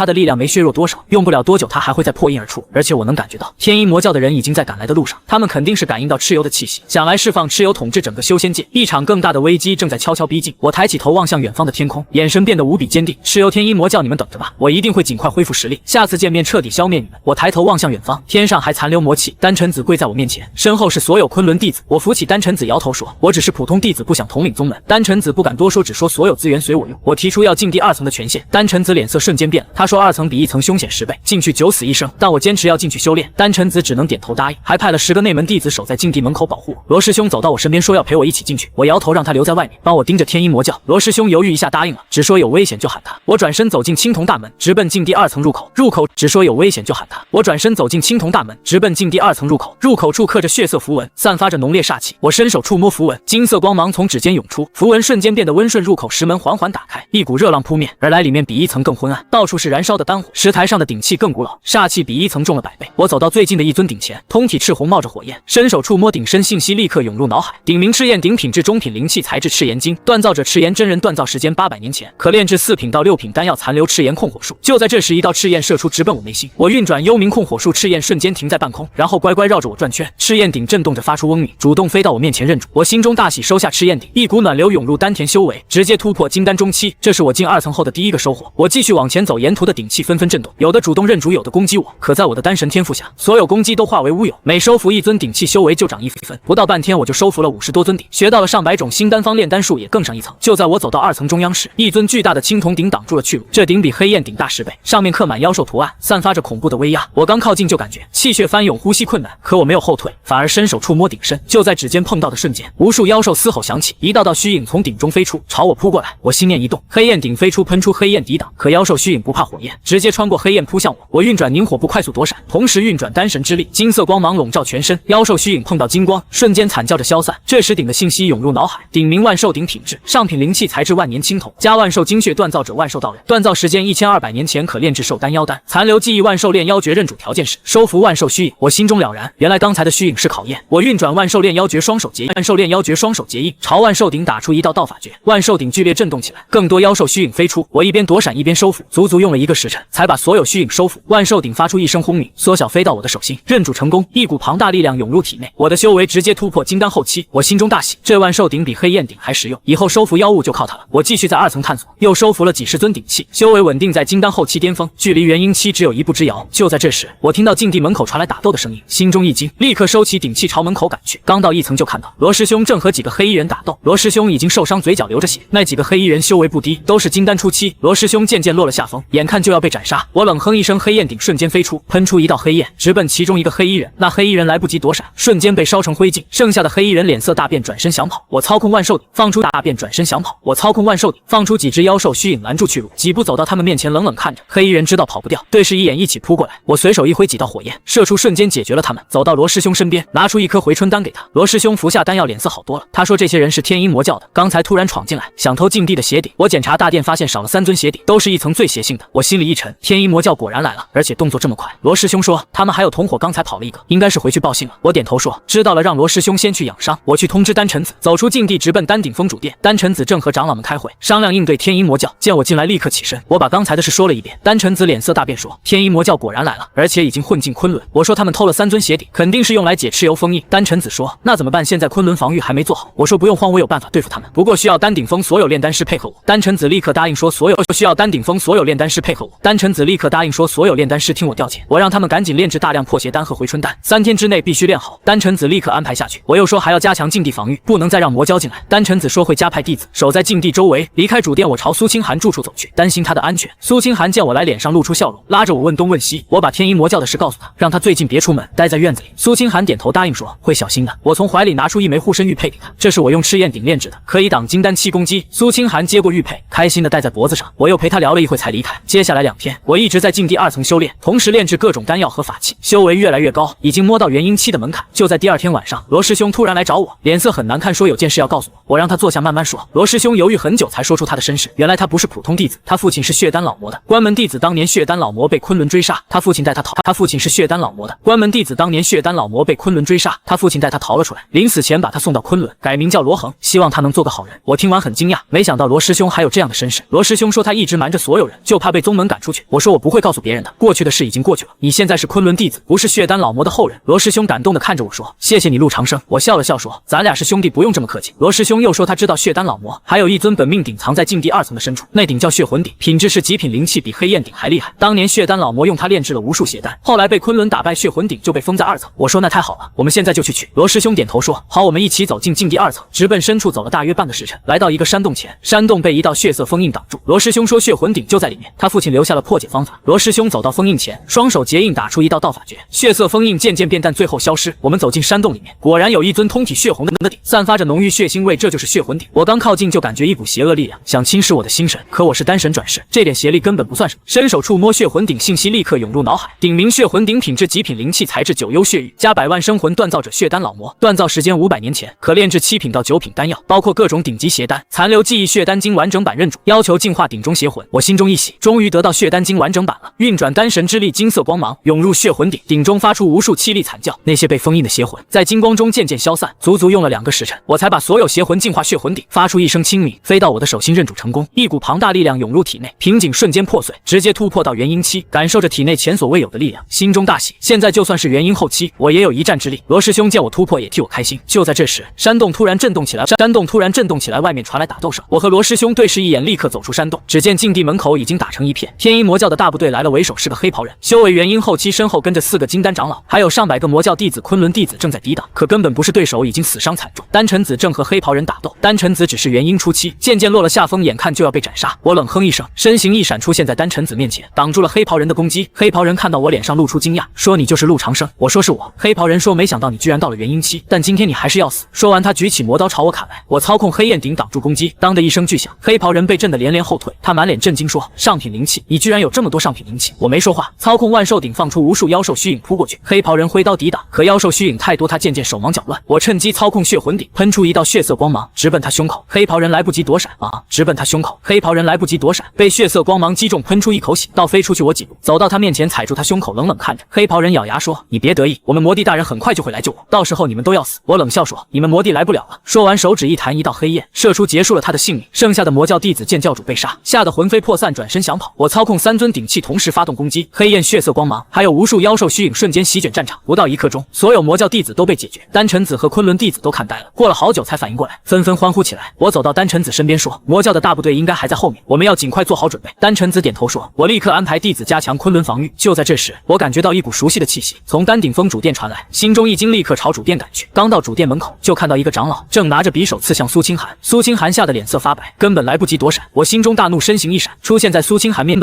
的力量没削弱多少，用不了多久他还会再破印而出，而且我能感觉到到天阴魔教的人已经在赶来的路上，他们肯定是感应到蚩尤的气息，想来释放蚩尤统治整个修仙界。一场更大的危机正在悄悄逼近。我抬起头望向远方的天空，眼神变得无比坚定。蚩尤天阴魔教，你们等着吧，我一定会尽快恢复实力，下次见面彻底消灭你们。我抬头望向远方，天上还残留魔气。丹晨子跪在我面前，身后是所有昆仑弟子。我扶起丹晨子，摇头说：“我只是普通弟子，不想统领宗门。”丹晨子不敢多说，只说所有资源随我用。我提出要进第2层的权限，丹晨子脸色瞬间变了。他说2层比1层凶险10倍，进去九死一生。但我坚持要进去修炼，丹晨子只能点头答应，还派了10个内门弟子守在禁地门口保护我。罗师兄走到我身边说要陪我一起进去，我摇头让他留在外面，帮我盯着天阴魔教。罗师兄犹豫一下答应了，只说有危险就喊他。我转身走进青铜大门，直奔禁地2层入口。入口只说有危险就喊他。我转身走进青铜大门，直奔禁地2层入口。入口处刻着血色符文，散发着浓烈煞气。我伸手触摸符文，金色光芒从指尖涌出，符文瞬间变得温顺。入口石门缓缓打开，一股热浪扑面而来，里面比1层更昏暗，到处是燃烧的丹火。石台上的鼎器更古老，煞气比1层重了100倍。我走到最近的一尊鼎前，通体赤红，冒着火焰，伸手触摸鼎身，信息立刻涌入脑海。鼎名赤焰鼎，品质中品灵气，材质赤炎晶，锻造者赤炎真人，锻造时间800年前，可炼制4品到6品丹药，残留赤炎控火术。就在这时，一道赤焰射出，直奔我内心。我运转幽冥控火术，赤焰瞬间停在半空，然后乖乖绕着我转圈。赤焰鼎震动着，发出嗡鸣，主动飞到我面前认主。我心中大喜，收下赤焰鼎，一股暖流涌入丹田修为，直接突破金丹中期。这是我进2层后的第一个收获。我继续往前走，沿途的鼎器纷纷震动，有的主动认主，有的攻击我。可在我的丹神天赋下，所有攻击都化为乌有。每收服1尊鼎器，修为就涨1分。不到半天，我就收服了50多尊鼎，学到了上百种新丹方，炼丹术也更上一层。就在我走到2层中央时，一尊巨大的青铜鼎挡住了去路。这鼎比黑焰鼎大10倍，上面刻满妖兽图案，散发着恐怖的威压。我刚靠近就感觉气血翻涌，呼吸困难。可我没有后退，反而伸手触摸鼎身。就在指尖碰到的瞬间，无数妖兽嘶吼响起，一道道虚影从鼎中飞出，朝我扑过来。我心念一动，黑焰鼎飞出，喷出黑焰抵挡。可妖兽虚影不怕火焰，直接穿过黑焰扑向我。我运转凝火步，快速躲闪，同时运转丹神之力，金色光芒笼罩全身。妖兽虚影碰到金光，瞬间惨叫着消散。这时鼎的信息涌入脑海，鼎名万寿鼎，品质上品灵气，材质万年青铜，加万寿精血，锻造者万寿道人，锻造时间1200年前，可炼制寿丹妖丹，残留记忆万寿炼妖诀，认主条件是收服万寿虚影。我心中了然，原来刚才的虚影是考验。我运转万寿炼妖诀，双手结印，万寿炼妖诀双手结印，朝万寿鼎打出一道道法诀。万寿鼎剧烈震动起来，更多妖兽虚影飞出。我一边躲闪一边收服，足足用了1个时辰才把所有虚影收服。万寿鼎发出一声轰鸣，缩小飞到我的手心，认主成功。一股庞大力量涌入体内，我的修为直接突破金丹后期。我心中大喜，这万寿鼎比黑焰鼎还实用，以后收服妖物就靠它了。我继续在2层探索，又收服了几十尊鼎器，修为稳定在金丹后期巅峰，距离元婴期只有1步之遥。就在这时，我听到禁地门口传来打斗的声音，心中一惊，立刻收起鼎器朝门口赶去。刚到1层就看到罗师兄正和几个黑衣人打斗，罗师兄已经受伤，嘴角流着血。那几个黑衣人修为不低，都是金丹初期。罗师兄渐渐落了下风，眼看就要被斩杀。我冷哼一声，黑焰鼎瞬间飞出，喷出一道黑焰，直奔其中一个黑衣人。那黑衣人来不及躲闪，瞬间被烧成灰烬。剩下的黑衣人脸色大变，转身想跑。我操控万寿鼎，放出大变，转身想跑。我操控万寿鼎，放出几只妖兽虚影拦住去路，几步走到他们面前，冷冷看着。黑衣人知道跑不掉，对视一眼，一起扑过来。我随手一挥，几道火焰射出，瞬间解决了他们。走到罗师兄身边，拿出一颗回春丹给他。罗师兄服下丹药，脸色好多了。他说这些人是天阴魔教的，刚才突然闯进来，想偷禁地的邪鼎。我检查大殿，发现少了3尊邪鼎，都是1层最邪性的。我心里一沉，天阴魔教果然来了，而且动作这么快。罗师兄说他们还有同伙，刚才跑了一个，应该是回去报信了。我点头说知道了，让罗师兄先去养伤，我去通知丹晨子。走出禁地，直奔丹顶峰主殿。丹晨子正和长老们开会，商量应对天阴魔教。见我进来，立刻起身。我把刚才的事说了一遍。丹晨子脸色大变，说天阴魔教果然来了，而且已经混进昆仑。我说他们偷了3尊邪鼎，肯定是用来解蚩尤封印。丹晨子说那怎么办？现在昆仑防御还没做好。我说不用慌，我有办法对付他们，不过需要丹顶峰所有炼丹师配合我。丹晨子立刻答应说需要丹顶峰所有炼丹师配合我。丹晨子立刻答应说所有炼丹师听我调遣，我让他们赶紧炼制大量破邪丹和回春丹，3天之内必须练好。丹晨子立刻安排下去。我又说还要加强禁地防御，不能再让魔蛟进来。丹晨子说会加派弟子守在禁地周围。离开主殿，我朝苏清寒住处走去，担心他的安全。苏清寒见我来，脸上露出笑容，拉着我问东问西。我把天阴魔教的事告诉他，让他最近别出门，待在院子里。苏清寒点头答应说会小心的。我从怀里拿出一枚护身玉佩给他，这是我用赤焰鼎炼制的，可以挡金丹期攻击。苏清寒接过玉佩，开心的戴在脖子上。我又陪他聊了一会才离开。接下来2天，我一直在禁地2层修炼，同时炼制各种丹药和法器，修为越来越高，已经摸到元婴期的门槛。就在第2天晚上，罗师兄突然来找我，脸色很难看，说有件事要告诉我。我让他坐下慢慢说。罗师兄犹豫很久才说出他的身世，原来他不是普通弟子，他父亲是血丹老魔的关门弟子。当年血丹老魔被昆仑追杀，他父亲带他逃。他父亲是血丹老魔的关门弟子，当年血丹老魔被昆仑追杀，他父亲带他逃了出来，临死前把他送到昆仑，改名叫罗恒，希望他能做个好人。我听完很惊讶，没想到罗师兄还有这样的身世。罗师兄说他一直瞒着所有人，就怕被宗门赶出去。我说我不会告诉别人的，过去的事已经过去了，你现在是昆仑仑弟子，不是血丹老魔的后人。罗师兄感动地看着我说：“谢谢你，陆长生。”我笑了笑说：“咱俩是兄弟，不用这么客气。”罗师兄又说他知道血丹老魔还有一尊本命鼎藏在禁地2层的深处，那鼎叫血魂鼎，品质是极品灵气，比黑焰鼎还厉害。当年血丹老魔用它炼制了无数血丹，后来被昆仑打败，血魂鼎就被封在2层。我说那太好了，我们现在就去取。罗师兄点头说：“好。”我们一起走进禁地2层，直奔深处走了大约半个时辰，来到一个山洞前，山洞被一道血色封印挡住。罗师兄说血魂鼎就在里面，他父亲留下了破解方法。罗师兄走到封印前，双手结印打出一道道法诀，血色封印渐渐变淡，最后消失。我们走进山洞里面，果然有一尊通体血红的鼎，散发着浓郁血腥味，这就是血魂鼎。我刚靠近就感觉一股邪恶力量想侵蚀我的心神，可我是丹神转世，这点邪力根本不算什么。伸手触摸血魂鼎，信息立刻涌入脑海。鼎名血魂鼎，品质极品灵气，材质9幽血玉，加100万生魂，锻造者血丹老魔，锻造时间500年前，可炼制7品到9品丹药，包括各种顶级邪丹。残留记忆血丹经完整版认主，要求净化鼎中邪魂。我心中一喜，终于得到血丹经完整版了。运转丹神之力，金色光芒涌入血魂鼎，鼎中发出无数凄厉惨叫。那些被封印的邪魂在金光中渐渐消散，足足用了2个时辰，我才把所有邪魂净化血魂鼎，发出一声清鸣，飞到我的手心认主成功。一股庞大力量涌入体内，瓶颈瞬间破碎，直接突破到元婴期，感受着体内前所未有的力量，心中大喜。现在就算是元婴后期，我也有一战之力。罗师兄见我突破，也替我开心。就在这时，山洞突然震动起来，外面传来打斗声。我和罗师兄对视一眼，立刻走出山洞。只见禁地门口已经打成一片，天阴魔教的大部队来了，为首是个黑袍人，修为元婴后期，身后跟着4个金丹长老，还有上百个魔教弟子、昆仑弟子正在抵挡，可根本不是对手，已经死伤惨重。丹晨子正和黑袍人打斗，丹晨子只是元婴初期，渐渐落了下风，眼看就要被斩杀。我冷哼一声，身形一闪，出现在丹晨子面前，挡住了黑袍人的攻击。黑袍人看到我，脸上露出惊讶，说：“你就是陆长生？”我说：“是我。”黑袍人说：“没想到你居然到了元婴期，但今天你还是要死。”说完，他举起魔刀朝我砍来，我操控黑焰鼎挡住攻击，当的一声巨响，黑袍人被震得连连后退。他满脸震惊说：“上品灵气，你居然有这么多上品灵气！”我没说话，操控万兽鼎放出无数妖兽虚影扑过去。黑袍人挥刀抵挡，可妖兽虚影太多，他渐渐手忙脚乱。我趁机操控血魂鼎，喷出一道血色光芒，直奔他胸口。黑袍人来不及躲闪直奔他胸口。黑袍人来不及躲闪，被血色光芒击中，喷出一口血，倒飞出去我几步，走到他面前，踩住他胸口，冷冷看着。黑袍人咬牙说：“你别得意，我们魔帝大人很快就会来救我，到时候你们都要死。”我冷笑说：“你们魔帝来不了了。”说完，手指一弹，一道黑焰射出，结束了他的性命。剩下的魔教弟子见教主被杀，吓得魂飞魄散，转身想跑。我操控3尊鼎器同时发动攻击，黑焰、血色光芒，还有无数妖兽虚影瞬间席卷战场。不到1刻钟，所有魔教弟子都被解决，丹晨子和昆仑弟子都看呆了，过了好久才反应过来，纷纷欢呼起来。我走到丹晨子身边说：“魔教的大部队应该还在后面，我们要尽快做好准备。”丹晨子点头说：“我立刻安排弟子加强昆仑防御。”就在这时，我感觉到一股熟悉的气息从丹顶峰主殿传来，心中一惊，立刻朝主殿赶去。刚到主殿门口，就看到一个长老正拿着匕首刺向苏清寒。苏清寒吓得脸色发白，根本来不及躲闪。我心中大怒，身形一闪，出现在苏清寒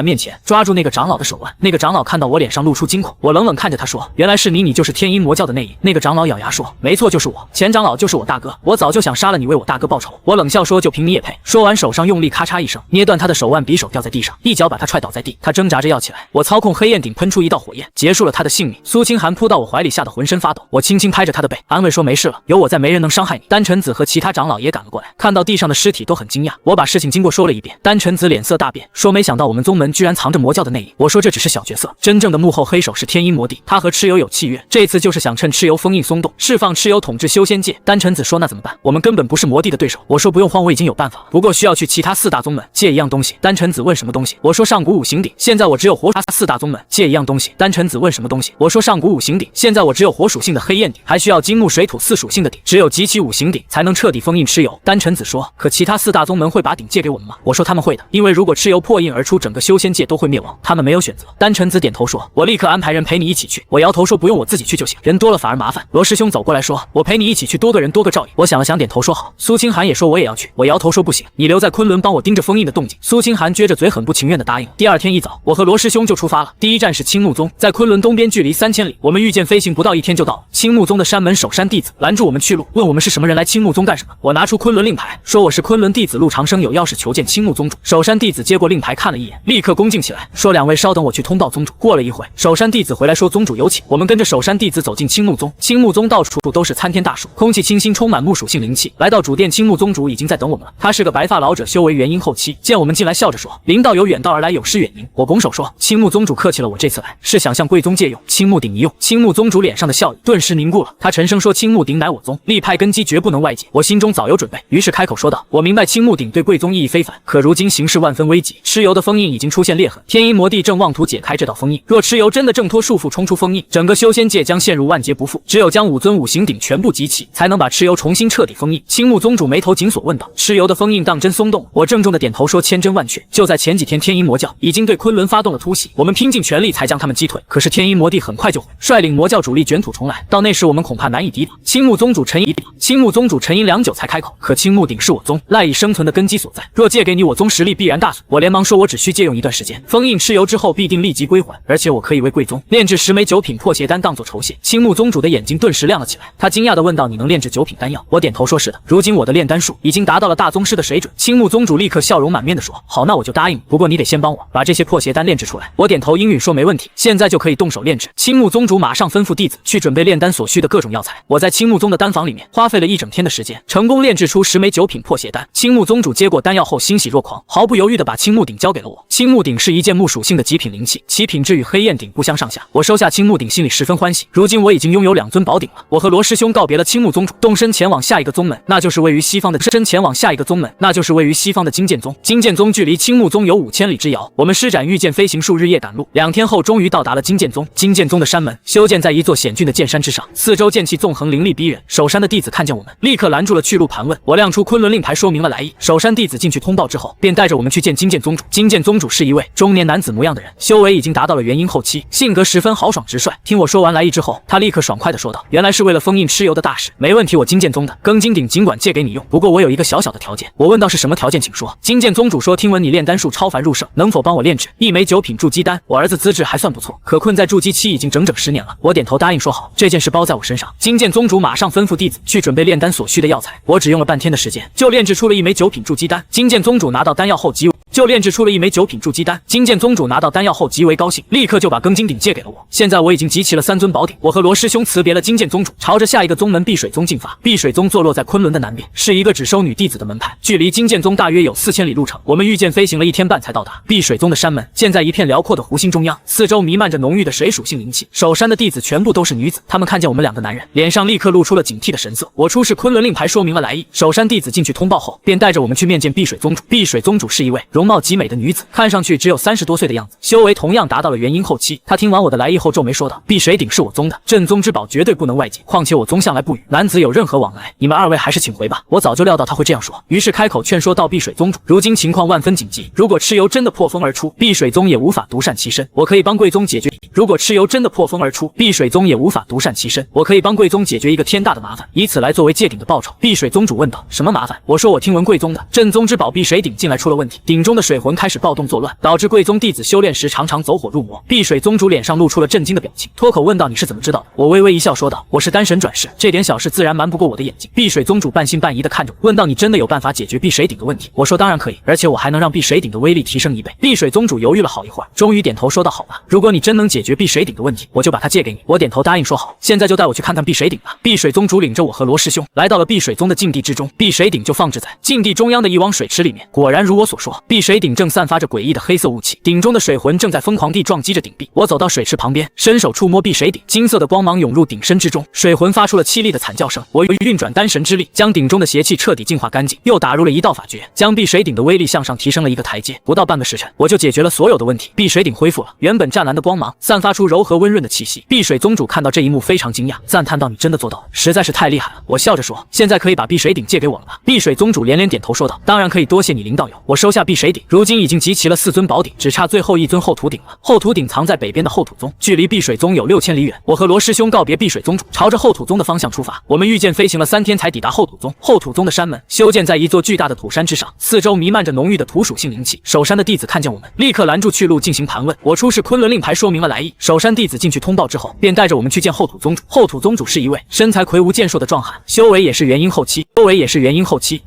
面前，抓住那个长老的手腕。那个长老看到我，脸上露出惊恐。我冷冷看着他说：“原来是你，你就是天阴魔教的内应。”那个长老咬牙说：“没错，就是我。前长老就是我大哥，我早就想杀了你，为我大哥报仇。”我冷笑说：“就凭你也配？”说完，手上用力咔嚓一声，捏断他的手腕，匕首掉在地上，一脚把他踹倒在地。他挣扎着要起来，我操控黑焰鼎喷出一道火焰，结束了他的性命。苏清寒扑到我怀里，吓得浑身发抖。我轻轻拍着他的背，安慰说：“没事了，有我在，没人能伤害你。”丹晨子和其他长老也赶了过来，看到地上的尸体都很惊讶。我把事情经过说了一遍，丹晨子脸色大变，说：“没想到我们宗门居然藏着魔教的内应。”我说：“这只是小角色，真正的幕后黑手是天阴魔帝，他和蚩尤有契约，这次就是想趁蚩尤封印松动，释放蚩尤统治修仙界。”丹晨子说：“那怎么办？我们根本不是魔帝的对手。”我说：“不用慌，我已经有办法了，不过需要去其他4大宗门借一样东西。”丹晨子问：“什么东西？”我说：“上古五行鼎。”现在我只有活4大宗门借一样东西。丹晨子问：“什么东西？”我说：“上古五行鼎。”现在我只有火属性的黑焰鼎，还需要金木水土4属性的鼎，只有集齐五行鼎才能彻底封印蚩尤。丹晨子说：“可其他4大宗门会把鼎借给我们吗？”我说：“他们会的，因为如果蚩尤破印而出，整个修仙界都会灭亡，他们没有选择。”丹晨子点头说：“我立刻安排人陪你一起去。”我摇头说：“不用，我自己去就行，人多了反而麻烦。”罗师兄走过来说：“我陪你一起去，多个人多个照应。”我想了想，点头说好。苏清寒也说我也要去，我摇头说不行，你留在昆仑帮我盯着封印的动静。苏清寒撅着嘴，很不情愿的答应。第二天一早，我和罗师兄就出发了。第一站是青木宗，在昆仑东边距离3000里，我们御剑飞行不到1天就到了。青木宗的山门守山弟子拦住我们去路，问我们是什么人，来青木宗干什么。我拿出昆仑令牌，说我是昆仑弟子陆长生，有要事求见青木宗主。守山弟子接过令牌看了一眼，立刻恭敬起来，说：“2位稍等，我去通报宗主。”过了一会，守山弟子回来说：“宗主有请。”我们跟着守山弟子走进青木宗。青木宗到处都是参天大树，空气清新，充满木属性灵气。来到主殿，青木宗主已经在等我们了。他是个白发老者，修为元婴后期，见我们进来，笑着说：“林道友远道而来，有失远迎。”我拱手说：“青木宗主客气了，我这次来是想向贵宗借用青木鼎一用。”青木宗主脸上的笑意顿时凝固了，他沉声说：“青木鼎乃我宗立派根基，绝不能外借。”我心中早有准备，于是开口说道：“我明白青木鼎对贵宗意义非凡，可如今形势万分危急，蚩尤的封印已经出现裂痕，狠。天阴魔帝正妄图解开这道封印，若蚩尤真的挣脱束缚冲出封印，整个修仙界将陷入万劫不复。只有将5尊五行鼎全部集齐，才能把蚩尤重新彻底封印。青木宗主眉头紧锁问道：“蚩尤的封印当真松动？”我郑重的点头说：“千真万确。就在前几天，天阴魔教已经对昆仑发动了突袭，我们拼尽全力才将他们击退。可是天阴魔帝很快就会率领魔教主力卷土重来，到那时我们恐怕难以抵挡。”青木宗主沉吟良久才开口：“可青木鼎是我宗赖以生存的根基所在，若借给你，我宗实力必然大损。”我连忙说：“我只需借用一段时间，封印蚩尤之后必定立即归还，而且我可以为贵宗炼制10枚9品破邪丹当作酬谢。”青木宗主的眼睛顿时亮了起来，他惊讶地问道：“你能炼制9品丹药？”我点头说：“是的，如今我的炼丹术已经达到了大宗师的水准。”青木宗主立刻笑容满面地说：“好，那我就答应你，不过你得先帮我把这些破邪丹炼制出来。”我点头应允说：“没问题，现在就可以动手炼制。”青木宗主马上吩咐弟子去准备炼丹所需的各种药材。我在青木宗的丹房里面花费了1整天的时间，成功炼制出10枚9品破邪丹。青木宗主接过丹药后欣喜若狂，毫不犹豫地把青木鼎交给了我。青木鼎是一件木属性的极品灵器，其品质与黑焰鼎不相上下。我收下青木鼎，心里十分欢喜。如今我已经拥有2尊宝鼎了。我和罗师兄告别了青木宗主，动身前往下一个宗门，那就是位于西方的金剑宗。金剑宗距离青木宗有5000里之遥，我们施展御剑飞行数日夜赶路，2天后终于到达了金剑宗。金剑宗的山门修建在一座险峻的剑山之上，四周剑气纵横，凌厉逼人。守山的弟子看见我们，立刻拦住了去路盘问。我亮出昆仑令牌说明了来意，守山弟子进去通报之后，便带着我们去见金剑宗主。金剑宗主是一位中年男子模样的人，修为已经达到了元婴后期，性格十分豪爽直率。听我说完来意之后，他立刻爽快地说道：“原来是为了封印蚩尤的大事，没问题，我金剑宗的庚金鼎尽管借给你用，不过我有一个小小的条件。”我问道：“是什么条件？请说。”金剑宗主说：“听闻你炼丹术超凡入圣，能否帮我炼制1枚9品筑基丹？我儿子资质还算不错，可困在筑基期已经整整10年了。”我点头答应说好，这件事包在我身上。金剑宗主马上吩咐弟子去准备炼丹所需的药材，我只用了半天的时间就炼制出了1枚9品筑基丹。金剑宗主拿到丹药后极为高兴，立刻就把庚金鼎借给了我。现在我已经集齐了3尊宝鼎，我和罗师兄辞别了金剑宗主，朝着下一个宗门碧水宗进发。碧水宗坐落在昆仑的南边，是一个只收女弟子的门派，距离金剑宗大约有4000里路程。我们御剑飞行了1天半才到达。碧水宗的山门建在一片辽阔的湖心中央，四周弥漫着浓郁的水属性灵气。守山的弟子全部都是女子，他们看见我们2个男人，脸上立刻露出了警惕的神色。我出示昆仑令牌说明了来意，守山弟子进去通报后，便带着我们去面见碧水宗主。碧水宗主是一位容貌极美的女子，看上去只有30多岁的样子，修为同样达到了元婴后期。她听完我的来意后皱眉说道：“碧水鼎是我宗的镇宗之宝，绝对不能外借，况且我宗向来不与男子有任何往来，你们2位还是请回吧。”我早就料到他会这样说，于是开口劝说到碧水宗主：“如今情况万分紧急，如果蚩尤真的破风而出，碧水宗也无法独善其身，我可以帮贵宗解决一个天大的麻烦，以此来作为借鼎的报酬。”碧水宗主问道：“什么麻烦？”我说：“我听闻贵宗的镇宗之宝碧水鼎近来出了问题，鼎中的水魂开始暴动作乱，导致贵宗弟子修炼时常常走火入魔。”碧水宗主脸上露出了震惊的表情，脱口问道：“你是怎么知道的？”我微微一笑说道：“我是丹神转世，这点小事自然瞒不过我的眼睛。”碧水宗主半信半疑地看着我，问道：“你真的有办法解决碧水鼎的问题？”我说：“当然可以，而且我还能让碧水鼎的威力提升1倍。”碧水宗主犹豫了好一会儿，终于点头说道：“好吧，如果你真能解决碧水鼎的问题，我就把它借给你。”我点头答应说好，现在就带我去看看碧水鼎吧。碧水宗主领着我和罗师兄来到了碧水宗的禁地之中，碧水鼎就放置在禁地中央的一汪水池里面。果然如我所说，碧水鼎正散发着诡异的黑色雾气，鼎中的水魂正在疯狂地撞击着鼎壁。我走到水池旁边，伸手触摸碧水鼎，金色的光芒涌入鼎身之中，水魂发出了凄厉的惨叫声。我运转丹神之力，将鼎中的邪气彻底净化干净，又打入了一道法诀，将碧水鼎的威力向上提升了一个台阶。不到半个时辰，我就解决了所有的问题，碧水鼎恢复了原本湛蓝的光芒，散发出柔和温润的气息。碧水宗主看到这一幕非常惊讶，赞叹道：“你真的做到了，实在是太厉害了。”我笑着说：“现在可以把碧水鼎借给我了吧？”碧水宗主连连点头说道：“当然可以，多谢你林道友。”我收下碧水鼎，如今已经集齐了4尊宝鼎，只差最后1尊后土鼎了。后土鼎藏在北边的后土宗，距离碧水宗有6000里远。我和罗师兄告别碧水宗主，朝着后土宗的方向出发。我们御剑飞行了3天才抵达后土宗。后土宗的山门修建在一座巨大的土山之上，四周弥漫着浓郁的土属性灵气。守山的弟子看见我们，立刻拦住去路进行盘问。我出示昆仑令牌说明了来意，守山弟子进去通报之后，便带着我们去见后土宗主。后土宗主是一位身材魁梧健硕的壮汉，修为也是元婴后期。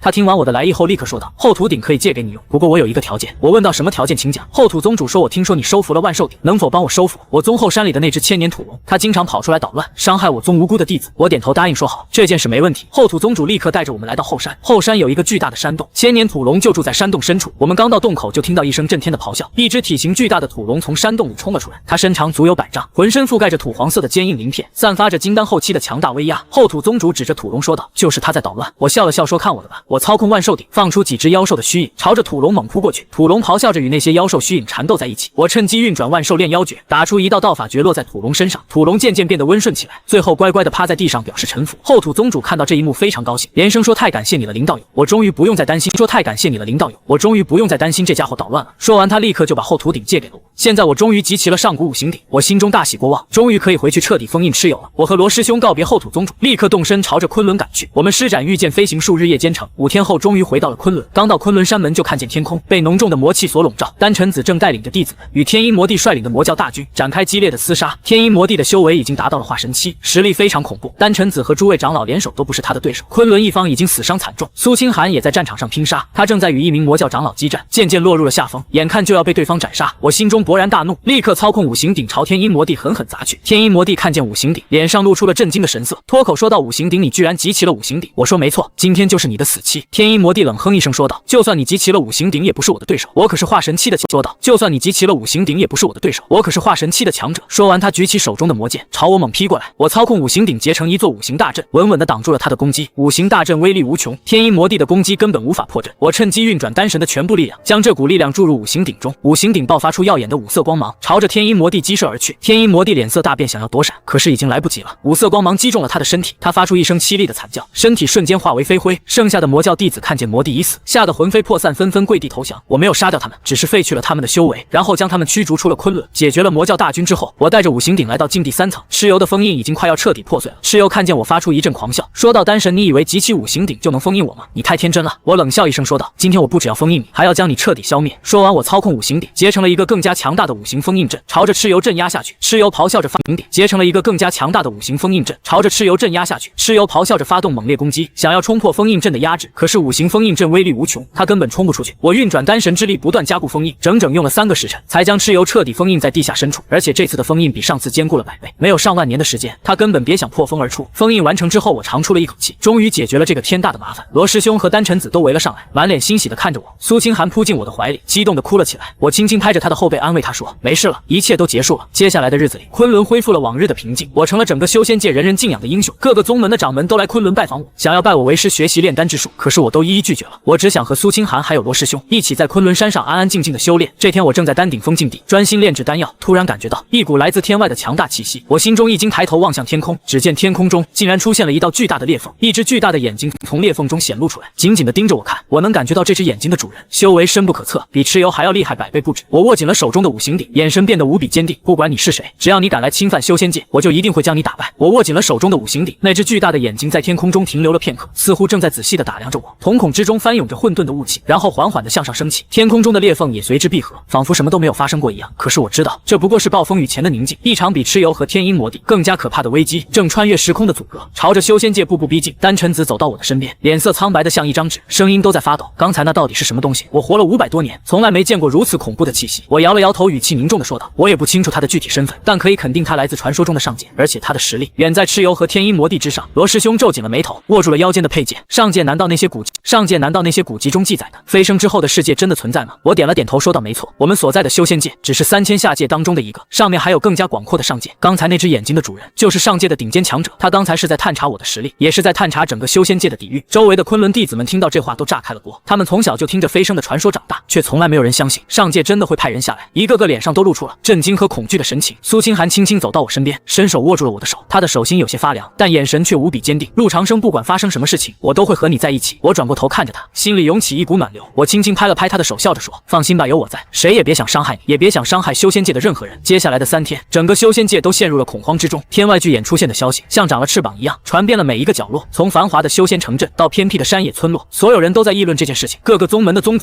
他听完我的来意后，立刻说道：“后土鼎可以借给你用，不过我有一个条件。”我问道：“什么条件？请讲。”后土宗主说：“我听说你收服了万寿鼎，能否帮我收服我宗后山里的那只千年土龙？他经常跑出来捣乱，伤害我宗无辜的弟子。”我点头答应说好，这件事没问题。后土宗主立刻带着我们来到后山，后山有一个巨大的山洞，千年土龙就住在山洞深处。我们刚到洞口，就听到一声震天的咆哮，一只体型巨大的土龙从山洞里冲了出来，它身长足有100丈，浑身覆盖着土黄色的坚硬鳞片，散发着金丹后期的强大威压。后土宗主指着土龙说道：“就是他在捣乱。”我笑了笑说：“看我的吧。”我操控万兽鼎，放出几只妖兽的虚影，朝着土龙猛扑过去。土龙咆哮着与那些妖兽兽虚影缠斗在一起。我趁机运转万兽炼妖诀，打出一道道法诀落在土龙身上，土龙渐渐变得温顺起来，最后乖乖的趴在地上表示臣服。后土宗主看到这一幕非常高兴，连声说太感谢你了，林道友，我终于不用再担心。说太感谢你了，林道友，我终于不用再担心这家伙捣乱了。说完，他立刻就把后土鼎借给了我。现在我终于集齐了上古五行鼎，我心中大喜过望，终于可以回去彻底封印蚩尤了。我和罗师兄告别后土宗主，立刻动身朝着昆仑赶去。我们施展御剑飞行数日，夜兼程，5天后终于回到了昆仑。刚到昆仑山门，就看见天空被浓重的魔气所笼罩，丹晨子正带领着弟子们与天阴魔帝率领的魔教大军展开激烈的厮杀。天阴魔帝的修为已经达到了化神期，实力非常恐怖，丹晨子和诸位长老联手都不是他的对手。昆仑一方已经死伤惨重，苏清寒也在战场上拼杀，他正在与一名魔教长老激战，渐渐落入了下风，眼看就要被对方斩杀。我心中勃然大怒，立刻操控五行鼎朝天阴魔帝狠狠砸去。天阴魔帝看见五行鼎，脸上露出了震惊的神色，脱口说道：“五行鼎，你居然集齐了五行鼎！”我说：“没错，今天就是你的死期。”天阴魔帝冷哼一声说道：“就算你集齐了五行鼎，也不是我的对手，我可是化神期的。”说道：“就算你集齐了五行鼎，也不是我的对手，我可是化神期的强者。”说完，他举起手中的魔剑朝我猛劈过来。我操控五行鼎结成一座五行大阵，稳稳地挡住了他的攻击。五行大阵威力无穷，天阴魔帝的攻击根本无法破阵。我趁机运转丹神的全部力量，将这股力量注入五行鼎中。五行鼎爆发出耀眼的五色光芒，朝着天阴魔帝击射而去。天阴魔帝脸色大变，想要躲闪，可是已经来不及了。五色光芒击中了他的身体，他发出一声凄厉的惨叫，身体瞬间化为飞灰。剩下的魔教弟子看见魔帝已死，吓得魂飞魄散，纷纷跪地投降。我没有杀掉他们，只是废去了他们的修为，然后将他们驱逐出了昆仑。解决了魔教大军之后，我带着五行鼎来到禁地3层。蚩尤的封印已经快要彻底破碎了。蚩尤看见我，发出一阵狂笑，说道：“丹神，你以为集齐五行鼎就能封印我吗？你太天真了。”我冷笑一声说道：“今天我不只要封印你，还要将你彻底消灭。”说完，我操控五行鼎结成了一个更加强大的五行封印阵，朝着蚩尤镇压下去。蚩尤咆哮着发动鼎结成了一个更加强大的五行封印阵，朝着蚩尤镇压下去。蚩尤咆哮着发动猛烈攻击，想要冲破封印阵的压制，可是五行封印阵威力无穷，他根本冲不出去。我运转丹神之力，不断加固封印，整整用了3个时辰，才将蚩尤彻底封印在地下深处。而且这次的封印比上次坚固了100倍，没有上万年的时间，他根本别想破封而出。封印完成之后，我长出了一口气，终于解决了这个天大的麻烦。罗师兄和丹晨子都围了上来，满脸欣喜地看着我。苏清寒扑进我的怀里，激动地哭了起来。我轻轻拍着他的后背，安慰他说：“没事了，一切都结束了。”接下来的日子里，昆仑恢复了往日的平静，我成了整个修仙界人人敬仰的英雄。各个宗门的掌门都来昆仑拜访我，想要拜我为师学习炼丹之术，可是我都一一拒绝了。我只想和苏清寒还有罗师兄一起在昆仑山上安安静静的修炼。这天我正在丹顶峰禁地专心炼制丹药，突然感觉到一股来自天外的强大气息。我心中一惊，抬头望向天空，只见天空中竟然出现了一道巨大的裂缝，一只巨大的眼睛从裂缝中显露出来，紧紧地盯着我看。我能感觉到这只眼睛的主人修为深不可测，比蚩尤还要厉害100倍不止。我握紧了手中的五行鼎，眼神变得无比坚定。不管你是谁，只要你敢来侵犯修仙界，我就一定会将你打败。我握紧了手中的五行鼎，那只巨大的眼睛在天空中停留了片刻，似乎正在仔细地打量着我。瞳孔之中翻涌着混沌的雾气，然后缓缓地向上升起，天空中的裂缝也随之闭合，仿佛什么都没有发生过一样。可是我知道，这不过是暴风雨前的宁静。一场比蚩尤和天阴魔帝更加可怕的危机正穿越时空的阻隔，朝着修仙界步步逼近。丹晨子走到我的身边，脸色苍白的像一张纸，声音都在发抖。刚才那到底是什么东西？我活了500多年，从来没见过如此恐怖的气息。我摇了摇头，语气凝重的说道：“我也不清楚他的具体身份，但可以肯定他来自传说中的上界，而且他的实力远在蚩尤和天阴魔帝之上。”罗师兄皱紧了眉头，握住了腰间的佩剑。上界难道那些古籍中记载的飞升之后的世界真的存在吗？我点了点头说道：“没错，我们所在的修仙界只是3000下界当中的一个，上面还有更加广阔的上界。刚才那只眼睛的主人就是上界的顶尖强者，他刚才是在探查我的实力，也是在探查整个修仙界的底蕴。”周围的昆仑弟子们听到这话都炸开了锅，他们从小就听着飞升的传说长大，却从来没有人相信上界真的会派人下来，一个个脸上都露出了震惊和恐惧的神情。苏清寒轻轻走到我身边，伸手握住了我的手，他的手心有些发凉，但眼神却无比坚定。陆长生，不管发生什么事情，我都会和你在一起。我转过头看着他，心里涌起一股暖流。我轻轻拍了拍他的手，笑着说：“放心吧，有我在，谁也别想伤害你，也别想伤害修仙界的任何人。”接下来的3天，整个修仙界都陷入了恐慌之中。天外巨眼出现的消息像长了翅膀一样，传遍了每一个角落，从繁华的修仙城镇到偏僻的山野村落，所有人都在议论这件事情。各个宗门的宗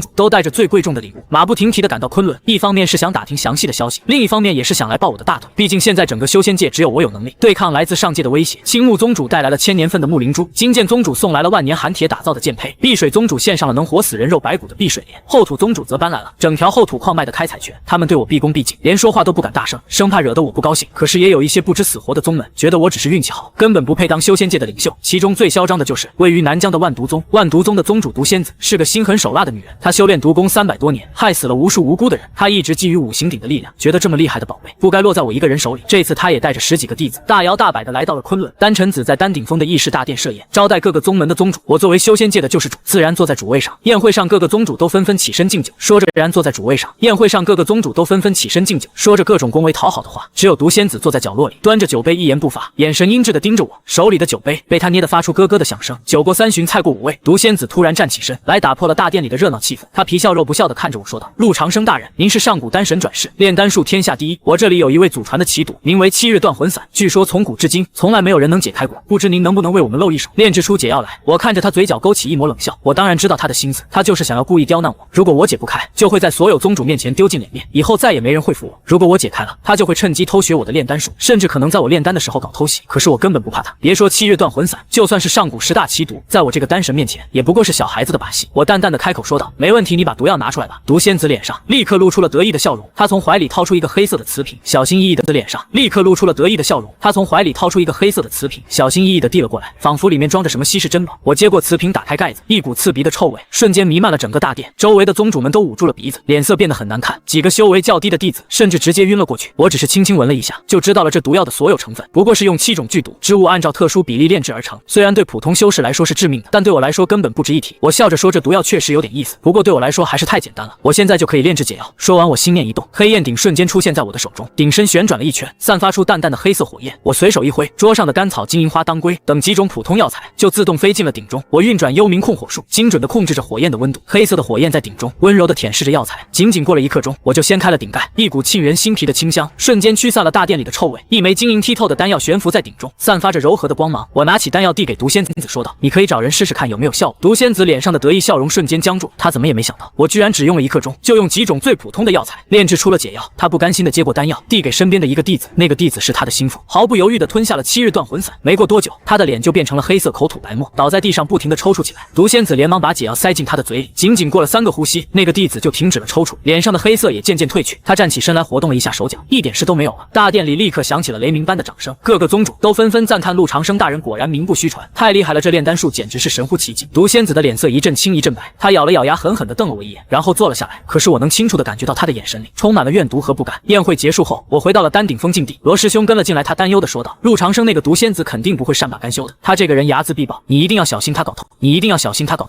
主都带着最贵重的礼物，马不停蹄地赶到昆仑。一方面是想打听详细的消息，另一方面也是想来抱我的大腿。毕竟现在整个修仙界只有我有能力对抗来自上界的威胁。青木宗主带来了1000年份的木灵珠，金剑宗主送来了万年寒铁打造的剑胚，碧水宗主献上了能活死人肉白骨的碧水莲，后土宗主则搬来了整条后土矿脉的开采权。他们对我毕恭毕敬，连说话都不敢大声，生怕惹得我不高兴。可是也有一些不知死活的宗门觉得我只是运气好，根本不配当修仙界的领袖。其中最嚣张的就是位于南疆的万毒宗。万毒宗的宗主毒仙子是个心狠手辣的女人，她修炼毒功300多年，害死了无数无辜的人。她一直觊觎五行鼎的力量，觉得这么厉害的宝贝不该落在我一个人手里。这次她也带着10几个弟子，大摇大摆地来到了昆仑。丹晨子在丹顶峰的议事大殿设宴，招待各个宗门的宗主。我作为修仙界的救世主，自然坐在主位上。宴会上各个宗主都纷纷起身敬酒，说着然坐在主位上。宴会上各个宗主都纷纷起身敬酒，说着各种恭维讨好的话。只有毒仙子坐在角落里，端着酒杯一言不发，眼神阴鸷地盯着我，手里的酒杯被他捏得发出咯咯的响声。酒过3巡，菜过5味，毒仙子突然站起身来，打破了大殿里的热闹气氛。他皮笑肉不笑地看着我说道：“陆长生大人，您是上古丹神转世，炼丹术天下第一。我这里有一位祖传的奇毒，名为7日断魂散，据说从古至今从来没有人能解开过，不知您能不能为我们露一手，炼制出解药来？”我看着他嘴角勾起一抹冷笑，我当然知道他的心思，他就是想要故意刁难我。如果我解不开，就会在所有宗主面前丢尽脸面，以后再也没人会服我。如果我解开了，他就会趁机偷学我的炼丹术，甚至可能在我炼丹的时候搞偷袭。可是我根本不怕他，别说7日断魂散，就算是上古10大奇毒，在我这个丹神面前也不过是小孩子的把戏。我淡淡的开口说道：“没问题，你把毒药拿出来吧。”毒仙子脸上立刻露出了得意的笑容，他从怀里掏出一个黑色的瓷瓶，小心翼翼的脸上立刻露出了得意的笑容，他从怀里掏出一个黑色的瓷瓶，小心翼翼的递了过来，仿佛里面装着什么稀世珍宝。我接过瓷瓶，打开盖子，一股刺鼻的臭味瞬间弥漫了整个大殿，周围的宗主们都捂住了鼻子，脸色变得很难看，几个修为较低的弟子甚至直接晕了过去。我只是轻轻闻了一下，就知道了这毒药的所有成分不过是用7种剧毒之物按照特殊比例炼制而成，虽然对普通修士来说是致命的，但对我来说根本不值一提。我笑着说，这毒药确实有点意思，不过对我来说还是太简单了，我现在就可以炼制解药。说完我心念一动，黑焰鼎瞬间出现在我的手中，鼎身旋转了一圈，散发出淡淡的黑色火焰。我随手一挥，桌上的甘草、金银花、当归等几种普通药材就自动飞进了鼎中。我运转幽冥控火术，精准地控制着火焰的温度，黑色的火焰在鼎中温柔地舔舐着药材。仅仅过了1刻钟，我就掀开了鼎盖，一股沁人心脾的清香瞬间驱散了大殿里的臭味。一枚晶莹剔透的丹药悬浮在鼎中，散发着柔和的光芒。我拿起丹药递给毒仙子说道：“你可以找人试试看有没有效果。”毒仙子脸上的得意笑容瞬间僵住，他怎么也没想到我居然只用了1刻钟，就用几种最普通的药材炼制出了解药。他不甘心地接过丹药，递给身边的一个弟子，那个弟子是他的心腹，毫不犹豫地吞下了7日断魂散。没过多久，他的脸就变成了黑色，口吐白沫，倒在地上不停地抽搐起来。毒仙子连忙把解药塞进他的嘴里，仅仅过了3个呼吸，那个弟子就停止了抽搐，脸上的黑色也渐渐褪去。他站起身来，活动了一下手脚，一点事都没有了。大殿里立刻响起了雷鸣般的掌声，各个宗主都纷纷赞叹陆长生大人果然名不虚传，太厉害了，这炼丹术简直是神乎其技。毒仙子的脸色一阵青一阵白，他咬了咬牙，狠狠地瞪了我一眼，然后坐了下来。可是我能清楚地感觉到他的眼神里充满了怨毒和不甘。宴会结束后，我回到了丹顶峰禁地，罗师兄跟了进来，他担忧地说道：“陆长生那个毒仙子肯定不会善罢甘休的，他这个人睚眦必报，你一定要小心他搞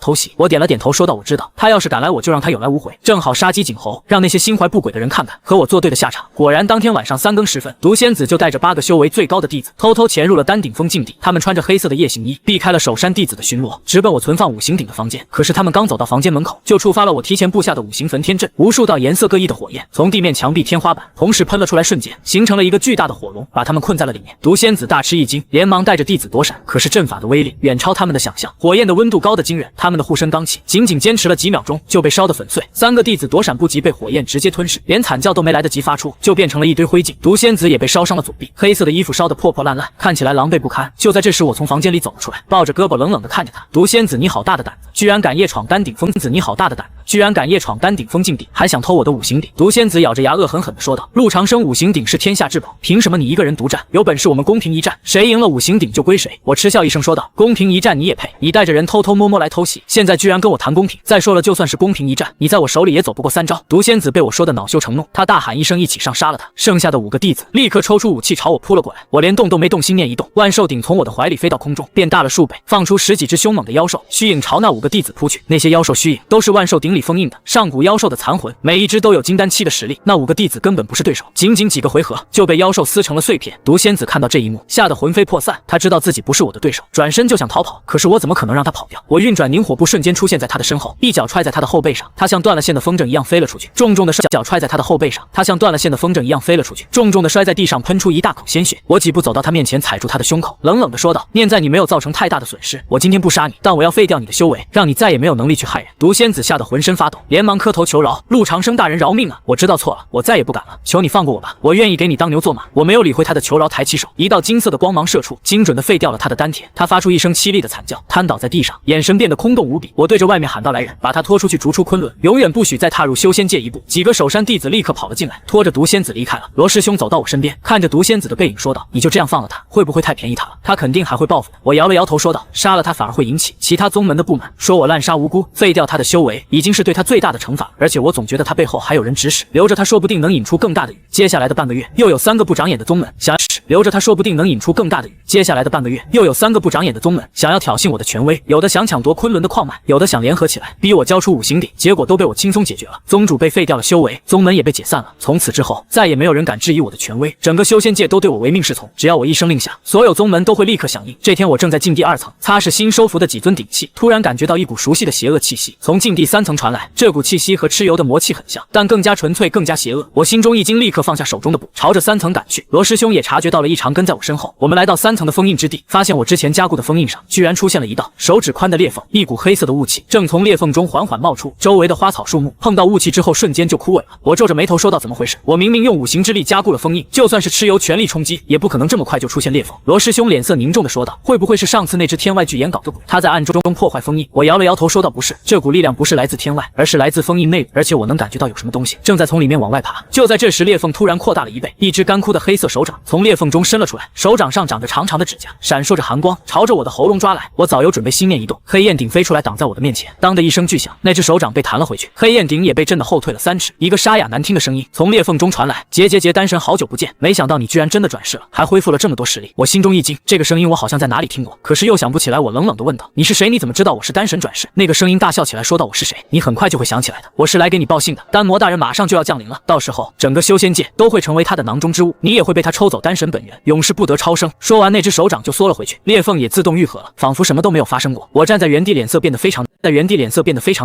偷袭。”我点了点头说道：“我知道，他要是敢来，我就让他有来无回，正好杀鸡儆猴，让那些心怀不轨的人看看和我作对的下场。”果然，当天晚上3更时分，毒仙子就带着8个修为最高的弟子偷偷潜入了丹顶峰禁地。他们穿着黑色的夜行衣，避开了守山弟子的巡逻，直奔我存放五行鼎的房间。可是他们刚走到房间门口，就触发了我提前布下的五行焚天阵，无数道颜色各异的火焰从地面、墙壁、天花板同时喷了出来，瞬间形成了一个巨大的火龙，把他们困在了里面。毒仙子大吃一惊，连忙带着弟子躲闪。可是阵法的威力远超他们的想象，火焰的温度高得惊人，他们的护身罡气仅坚持了几秒钟就被烧得粉碎。3个弟子躲闪不及，被火焰直接吞噬，连惨叫都没来得及发出，就变成了一堆灰烬。毒仙子也被烧伤了左臂，黑色的衣服烧得破破烂烂，看起来狼狈不堪。就在这时，我从房间里走了出来，抱着胳膊冷冷地看着他：“毒仙子，你好大的胆子，居然敢夜闯丹顶峰！你好大的胆子，居然敢夜闯丹顶峰禁地，还想偷我的五行鼎！”毒仙子咬着牙恶狠狠地说道：“陆长生五行鼎是天下至宝，凭什么你一个人独占？有本事我们公平一战，谁赢了五行鼎就归谁。”我嗤笑一声说道：“公平一战你也配？你带着人偷偷摸摸来偷袭，现在居然跟我谈公平！再说了，就算是公平一战，你在我手里也走不过3招。”毒仙子被我说的恼羞成怒，他大喊一声：“一起上，杀了他！”剩下的5个弟子立刻抽出武器朝我扑了过来，我连动都没动，心念一动，万兽鼎从我的怀里飞到空中，变大了数倍，放出10几只凶猛的妖兽虚影朝那5个弟子扑去。那些妖兽虚影都是万兽鼎里封印的上古妖兽的残魂，每一只都有金丹期的实力，那5个弟子根本不是对手，仅几个回合就被妖兽撕成了碎片。毒仙子看到这一幕，吓得魂飞魄散，他知道自己不是我的对手，转身就想逃跑，可是我怎么可能让他跑掉？我运转凝火步，瞬间出现在他的身后，一脚踹在他的后背上，他像断了线的风筝一样飞了出去，重重的脚踹在他的后背上，他像断了线的风筝一样飞了出去，重重的摔在地上，喷出一大口鲜血。我几步走到他面前，踩住他的胸口，冷冷的说道：“念在你没有造成太大的损失，我今天不杀你，但我要废掉你的修为，让你再也没有能力去害人。”毒仙子吓得浑身发抖，连忙磕头求饶：“陆长生大人饶命啊！我知道错了，我再也不敢了，求你放过我吧，我愿意给你当牛做马。”我没有理会他的求饶，抬起手，一道金色的光芒射出，精准的废掉了他的丹田。他发出一声凄厉的惨叫，瘫倒在地上，眼神变得空洞无比。我对着外面喊道：“来人，把他拖出去，逐出昆仑，永远不许再踏入修仙界一步！”几个守山弟子立刻跑了进来，拖着毒仙子离开了。罗师兄走到我身边，看着毒仙子的背影说道：“你就这样放了他，会不会太便宜他了？他肯定还会报复的。”我摇了摇头说道：“杀了他反而会引起其他宗门的不满，说我滥杀无辜，废掉他的修为，已经是对他最大的惩罚。而且我总觉得他背后还有人指使，留着他说不定能引出更大的雨。接下来的半个月，又有3个不长眼的宗门想留着他说不定能引出更大的雨。接下来的半个月，又有3个不长眼的宗门想要挑衅我的权威，有的想抢夺昆仑的矿脉，有的想联合起来逼逼我交出五行鼎，结果都被我轻松解决了。宗主被废掉了修为，宗门也被解散了。从此之后，再也没有人敢质疑我的权威，整个修仙界都对我唯命是从。只要我一声令下，所有宗门都会立刻响应。这天，我正在禁地2层擦拭新收服的几尊鼎器，突然感觉到一股熟悉的邪恶气息从禁地3层传来。这股气息和蚩尤的魔气很像，但更加纯粹，更加邪恶。我心中一惊，立刻放下手中的卜，朝着3层赶去。罗师兄也察觉到了异常，跟在我身后。我们来到3层的封印之地，发现我之前加固的封印上居然出现了一道手指宽的裂缝，一股黑色的雾气正从裂缝中缓缓冒出，周围的花草树木碰到雾气之后瞬间就枯萎了。我皱着眉头说道：怎么回事？我明明用五行之力加固了封印，就算是蚩尤全力冲击，也不可能这么快就出现裂缝。罗师兄脸色凝重的说道：会不会是上次那只天外巨岩搞的鬼？他在暗中破坏封印？我摇了摇头说道：不是，这股力量不是来自天外，而是来自封印内部，而且我能感觉到有什么东西正在从里面往外爬。就在这时，裂缝突然扩大了1倍，一只干枯的黑色手掌从裂缝中伸了出来，手掌上长着长长的指甲，闪烁着寒光，朝着我的喉咙抓来。我早有准备，心念一动，黑焰鼎飞出来挡在我的面前，当的一声巨响，那只手掌被弹了回去，黑焰鼎也被震得后退了3尺。一个沙哑难听的声音从裂缝中传来：结丹神，好久不见，没想到你居然真的转世了，还恢复了这么多实力。我心中一惊，这个声音我好像在哪里听过，可是又想不起来。我冷冷地问道：你是谁？你怎么知道我是丹神转世？那个声音大笑起来说道：我是谁，你很快就会想起来的，我是来给你报信的。丹魔大人马上就要降临了，到时候整个修仙界都会成为他的囊中之物，你也会被他抽走丹神本源，永世不得超生。说完，那只手掌就缩了回去，裂缝也自动愈合了，仿佛什么都没有发生过。我站在原地，脸色变得非常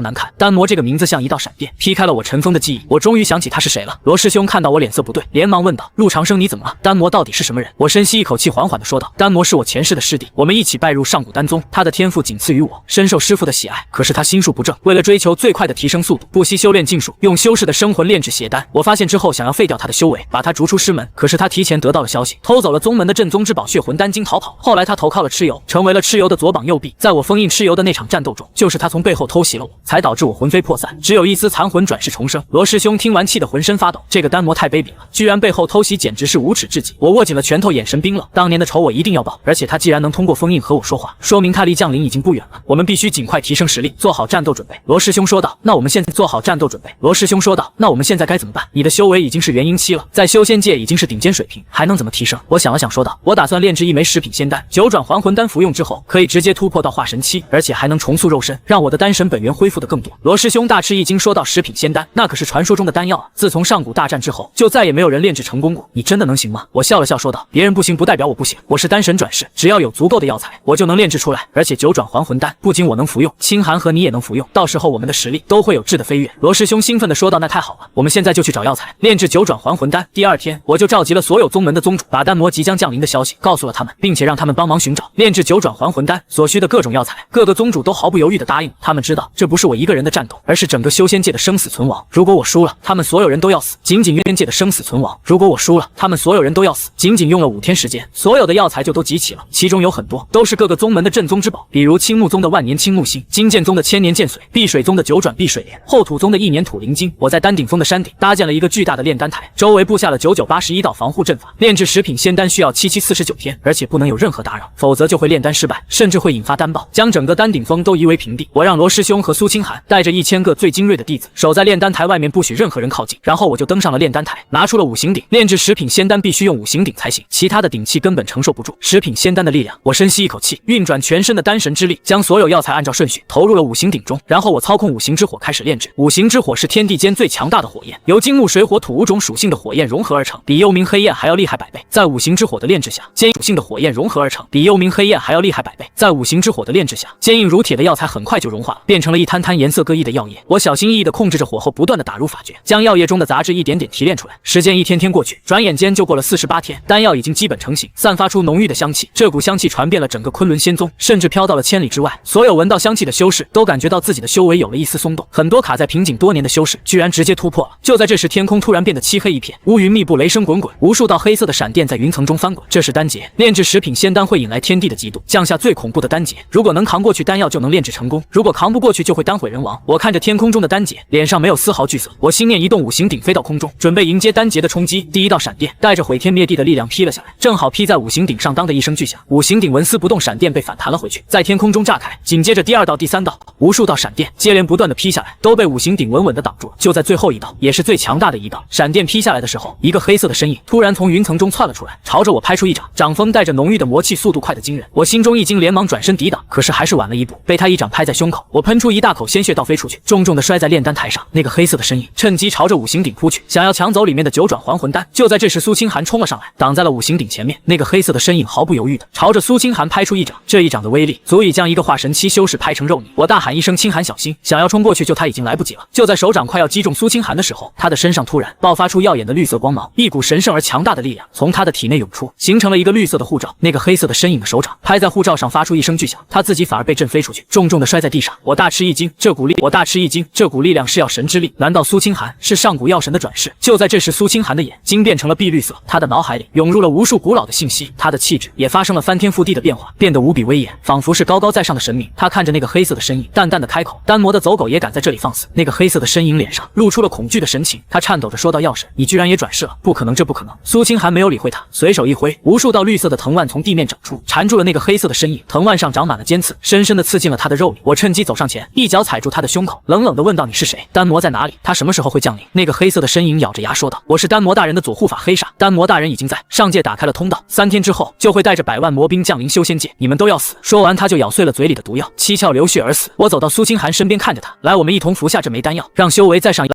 难看。丹魔这个名字像一道闪电，劈开了我尘封的记忆。我终于想起他是谁了。罗师兄看到我脸色不对，连忙问道：陆长生，你怎么了？丹魔到底是什么人？我深吸一口气，缓缓地说道：丹魔是我前世的师弟，我们一起拜入上古丹宗，他的天赋仅次于我，深受师父的喜爱。可是他心术不正，为了追求最快的提升速度，不惜修炼禁术，用修士的生魂炼制邪丹。我发现之后，想要废掉他的修为，把他逐出师门。可是他提前得到了消息，偷走了宗门的镇宗之宝血魂丹经逃跑。后来他投靠了蚩尤，成为了蚩尤的左膀右臂。在我封印蚩尤的那场战斗中，就是他从背后偷袭了我，才导致我魂飞魄散，只有一丝残魂转世重生。罗师兄听完气得浑身发抖，这个丹魔太卑鄙了，居然背后偷袭，简直是无耻至极。我握紧了拳头，眼神冰冷。当年的仇我一定要报，而且他既然能通过封印和我说话，说明他离降临已经不远了。我们必须尽快提升实力，做好战斗准备。罗师兄说道：那我们现在做好战斗准备。罗师兄说道：那我们现在该怎么办？你的修为已经是元婴期了，在修仙界已经是顶尖水平，还能怎么提升？我想了想说道：我打算炼制一枚10品仙丹，9转还魂丹，服用之后可以直接突破到化神期，而且还能重塑肉身，让我的丹神本源恢复的更多。罗师兄大吃一惊，说道：10品仙丹，那可是传说中的丹药啊！自从上古大战之后，就再也没有人炼制成功过，你真的能行吗？我笑了笑说道：别人不行不代表我不行，我是丹神转世，只要有足够的药材，我就能炼制出来。而且9转还魂丹不仅我能服用，清寒和你也能服用，到时候我们的实力都会有质的飞跃。罗师兄兴奋地说道：那太好了，我们现在就去找药材，炼制9转还魂丹。第2天，我就召集了所有宗门的宗主，把丹魔即将降临的消息告诉了他们，并且让他们帮忙寻找炼制9转还魂丹所需的各种药材。各个宗主都毫不犹豫地答应了，他们知道这不是我一个人的战斗，而是整个修仙界的生死存亡。如果我输了，他们所有人都要死。仅仅渊界的生死存亡，如果我输了，他们所有人都要死。仅仅用了5天时间，所有的药材就都集齐了，其中有很多都是各个宗门的镇宗之宝，比如青木宗的万年青木星，金剑宗的千年剑髓，碧水宗的9转碧水莲，后土宗的1年土灵晶。我在丹顶峰的山顶搭建了一个巨大的炼丹台，周围布下了9981道防护阵法。炼制10品仙丹需要7749天，而且不能有任何打扰，否则就会炼丹失败，甚至会引发丹爆，将整个丹顶峰都夷为平地。我让罗师兄和苏清寒带着1000个最精锐的弟子守在炼丹台外面，不许任何人靠近。然后我就登上了炼丹台，拿出了五行鼎。炼制10品仙丹必须用五行鼎才行，其他的鼎器根本承受不住10品仙丹的力量。我深吸一口气，运转全身的丹神之力，将所有药材按照顺序投入了五行鼎中，然后我操控五行之火开始炼制。五行之火是天地间最强大的火焰，由金木水火土5种属性的火焰融合而成，比幽冥黑焰还要厉害100倍。在五行之火的炼制下，坚硬属性的火焰融合而成，比幽冥黑焰还要厉害100倍。在五行之火的炼制下，坚硬如铁的药材很快就融化了，变成了一滩滩颜色各异的药液。我小心翼翼地控制着火候，不断地打入法诀，将药液中的杂质一点点提炼出来。时间一天天过去，转眼间就过了48天，丹药已经基本成型，散发出浓郁的香气。这股香气传遍了整个昆仑仙宗，甚至飘到了千里之外。所有闻到香气的修士都感觉到自己的修为有了一丝松动，很多卡在瓶颈多年的修士居然直接突破了。就在这时，天空突然变得漆黑一片，乌云密布，雷声滚滚，无数道黑色的闪电在云层中翻滚。这是丹劫，炼制10品仙丹会引来天地的嫉妒，降下最恐怖的丹劫。如果能扛过去，丹药就能炼制成功；如果扛不过去，就会丹毁人亡。我看着天空中的丹劫，脸上没有丝毫惧色。我心念一动，五行鼎飞到空中，准备迎接丹劫的冲击。第一道闪电带着毁天灭地的力量劈了下来，正好劈在五行鼎上，当的一声巨响，五行鼎纹丝不动，闪电被反弹了回去，在天空中炸开。紧接着第2道、第3道，无数道闪电接连不断的劈下来，都被五行鼎稳稳的挡住了。就在最后一道，也是最强大的一道，闪电劈下来的时候，一个黑色的身影突然从云层中窜了出来，朝着我拍出一掌。掌风带着浓郁的魔气，速度快得惊人。我心中一惊，连忙转身抵挡，可是还是晚了一步，被他一掌拍在胸口。我喷出一大口鲜血倒飞出去，重重的摔在炼丹台上。那个黑色的身影趁机朝着五行鼎扑去，想要抢走里面的九转还魂丹。就在这时，苏清寒冲了上来，挡在了五行鼎前面。那个黑色的身影毫不犹豫的朝着苏清寒拍出一掌，这一掌的威力足以将一个化神期修士拍成肉泥。我大喊一声：“清寒小心！”想要冲过去救他已经来不及了。就在手掌快要击中苏清寒的时候，他的身上突然爆发出耀眼的绿色光芒，一股神圣而强大的力量从他的体内涌出，形成了一个绿色的护罩。那个黑色的身影的手掌拍在护罩上，发出一声巨响，他自己反而被震飞出去，重重的摔在地上。我大吃一惊，这股力量是药神之力，难道苏清寒是上古药神的转世？就在这时，苏清寒的眼睛变成了碧绿色，他的脑海里涌入了无数古老的信息，他的气质也发生了翻天覆地的变化，变得无比威严，仿佛是高高在上的神明。他看着那个黑色的身影，淡淡的开口：“丹魔的走狗也敢在这里放肆？”那个黑色的身影脸上露出了恐惧的神情，他颤抖着说道：“药神，你居然也转世了？不可能，这不可能！”苏清寒没有理会他，随手一挥，无数道绿色的藤蔓从地面长出，缠住了那个黑色的身影。藤蔓上长满了尖刺，深深的刺进了他的肉里。我趁机走上前，一脚踩住他的胸口，冷冷的问道：“你是谁？丹魔在哪里？他什么时候会降临？”那个黑色的身影咬着牙说道：“我是丹魔大人的左护法黑煞，丹魔大人已经在上界打开了通道，3天之后就会带着100万魔兵降临修仙界，你们都要死。”说完，他就咬碎了嘴里的毒药，七窍流血而死。我走到苏清寒身边，看着他：“来，我们一同服下这枚丹药，让修为再上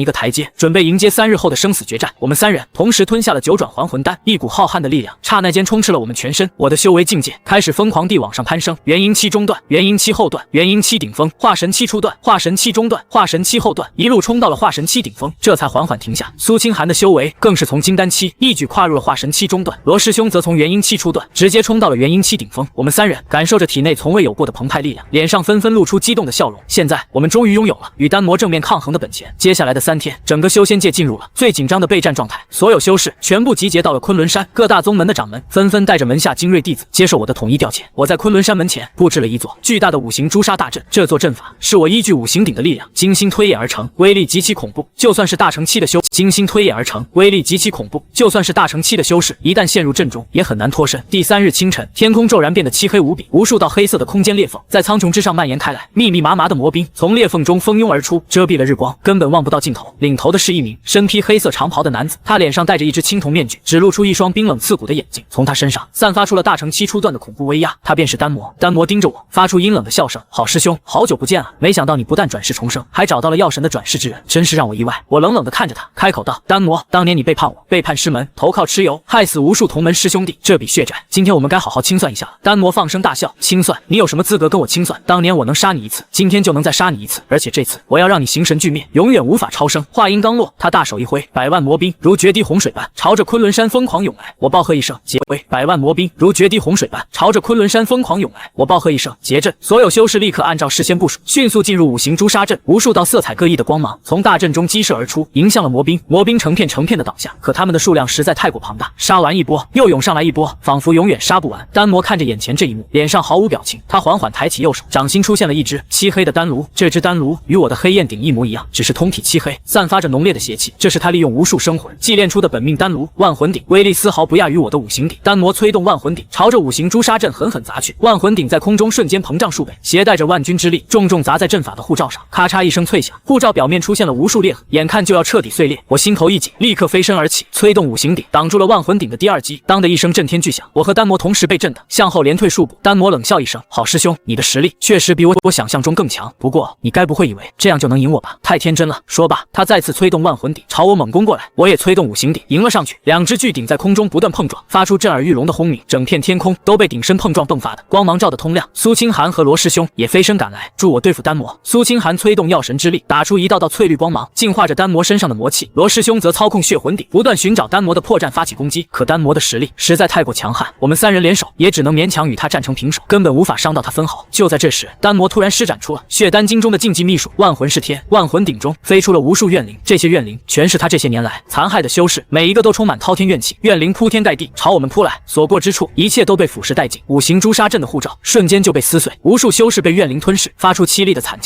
一个台阶，准备迎接3日后的生死决战。”我们3人同时吞下了9转还魂丹，一股浩瀚的力量刹那间充斥了我们全身。我的修为境界开始疯狂地往上攀升，元婴期中段，元婴期后段，元婴期顶峰，化神期初段，化神期中段，化神期后段，一路冲到了化神期顶峰，这才缓缓停下。苏清寒的修为更是从金丹期一举跨入了化神期中段，罗师兄则从元婴期初段直接冲到了元婴期顶峰。我们3人感受着体内从未有过的澎湃力量，脸上纷纷露出激动的笑容。现在我们终于拥有了与丹魔正面抗衡的本钱。接下来的3天，整个修仙界进入了最紧张的备战状态，所有修士全部集结到了昆仑山，各大宗门的掌门纷纷带着门下精锐弟子接受我的统一调遣。我在昆仑山门前布置了一座巨大的五行朱砂大阵，这座阵法是我依据五行鼎的力量精心推演而成，威力极其恐怖，就算是大成期的修士一旦陷入阵中也很难脱身。第3日清晨，天空骤然变得漆黑无比，无数道黑色的空间裂缝在苍穹之上蔓延开来，密密麻麻的魔兵从裂缝中蜂拥而出，遮蔽了日光，根本望不到尽头。领头的是一名身披黑色长袍的男子，他脸上戴着一只青铜面具，只露出一双冰冷刺骨的眼睛，从他身上散发出了大成期初段的恐怖威压。他便是丹魔。丹魔盯着我，发出阴冷的笑声：“好师兄，好久不见啊！没想到你不但转世重生，还找到了药神的转世之人，真是让我意外。”我冷冷地看着他，开口道：“丹魔，当年你背叛我，背叛师门，投靠蚩尤，害死无数同门师兄弟，这笔血债，今天我们该好好清算一下了。”丹魔放声大笑：“清算？你有什么资格跟我清算？当年我能杀你一次，今天就能再杀你一次，而且这次我要让你形神俱灭，永远无法超生。”话音刚落，他大手一挥，100万魔兵如决堤洪水般朝着昆仑山疯狂涌来。我暴喝一声：“结威！”100万魔兵如决堤洪水般朝着昆仑山疯狂涌来。我暴喝一声：“结阵！”所有修士立刻按照事先部署，迅速进入五行朱砂阵。无数道色彩各异的光芒从大阵中激射而出，迎向了魔兵。魔兵成片成片的倒下，可他们的数量实在太过庞大，杀完一波又涌上来一波，仿佛永远杀不完。丹魔看着眼前这一幕，脸上毫无表情。他缓缓抬起右手，掌心出现了一只漆黑的丹炉。这只丹炉与我的黑焰鼎一模一样，只是通体漆黑，散发着浓烈的邪气。这是他利用无数生魂祭炼出的本命丹炉万魂鼎，威力丝毫不亚于我的五行鼎。丹魔催动万魂鼎，朝着五行朱砂阵狠狠砸去。万魂鼎在空中瞬间膨胀数倍，携带着万钧之力，重重砸在阵法的护罩上。咔嚓一声脆响，护罩表面出现了无数裂痕，眼看就要彻底碎裂。我心头一紧，立刻飞身而起，催动五行鼎挡住了万魂鼎的第2击。当的一声震天巨响，我和丹魔同时被震得向后连退数步。丹魔冷笑一声：“好师兄，你的实力确实比我想象中更强，不过你该不会以为这样就能赢我吧？太天真了。”说罢，他再次催动万魂鼎朝我猛攻过来，我也催动五行鼎迎了上去。2只巨鼎在空中不断碰撞，发出震耳欲聋的轰鸣，整片天空都被鼎身碰撞迸发的光芒照得通亮。苏清寒和罗师兄也飞身赶来助我对付丹魔。苏清寒催动药神之力，打出一道道翠绿光芒，净化着丹魔身上的魔气。罗师兄则操控血魂鼎，不断寻找丹魔的破绽发起攻击。可丹魔的实力实在太过强悍，我们3人联手也只能勉强与他战成平手，根本无法伤到他分毫。就在这时，丹魔突然施展出了血丹经中的禁忌秘术万魂是天。万魂鼎中飞出了无数怨灵，这些怨灵全是他这些年来残害的修士，每一个都充满滔天怨气，怨灵铺天盖地朝我们扑来，所过之处一切都被腐蚀殆尽。五行朱砂阵的护罩瞬间就被撕碎，无数修士被怨灵吞噬，发出凄厉的惨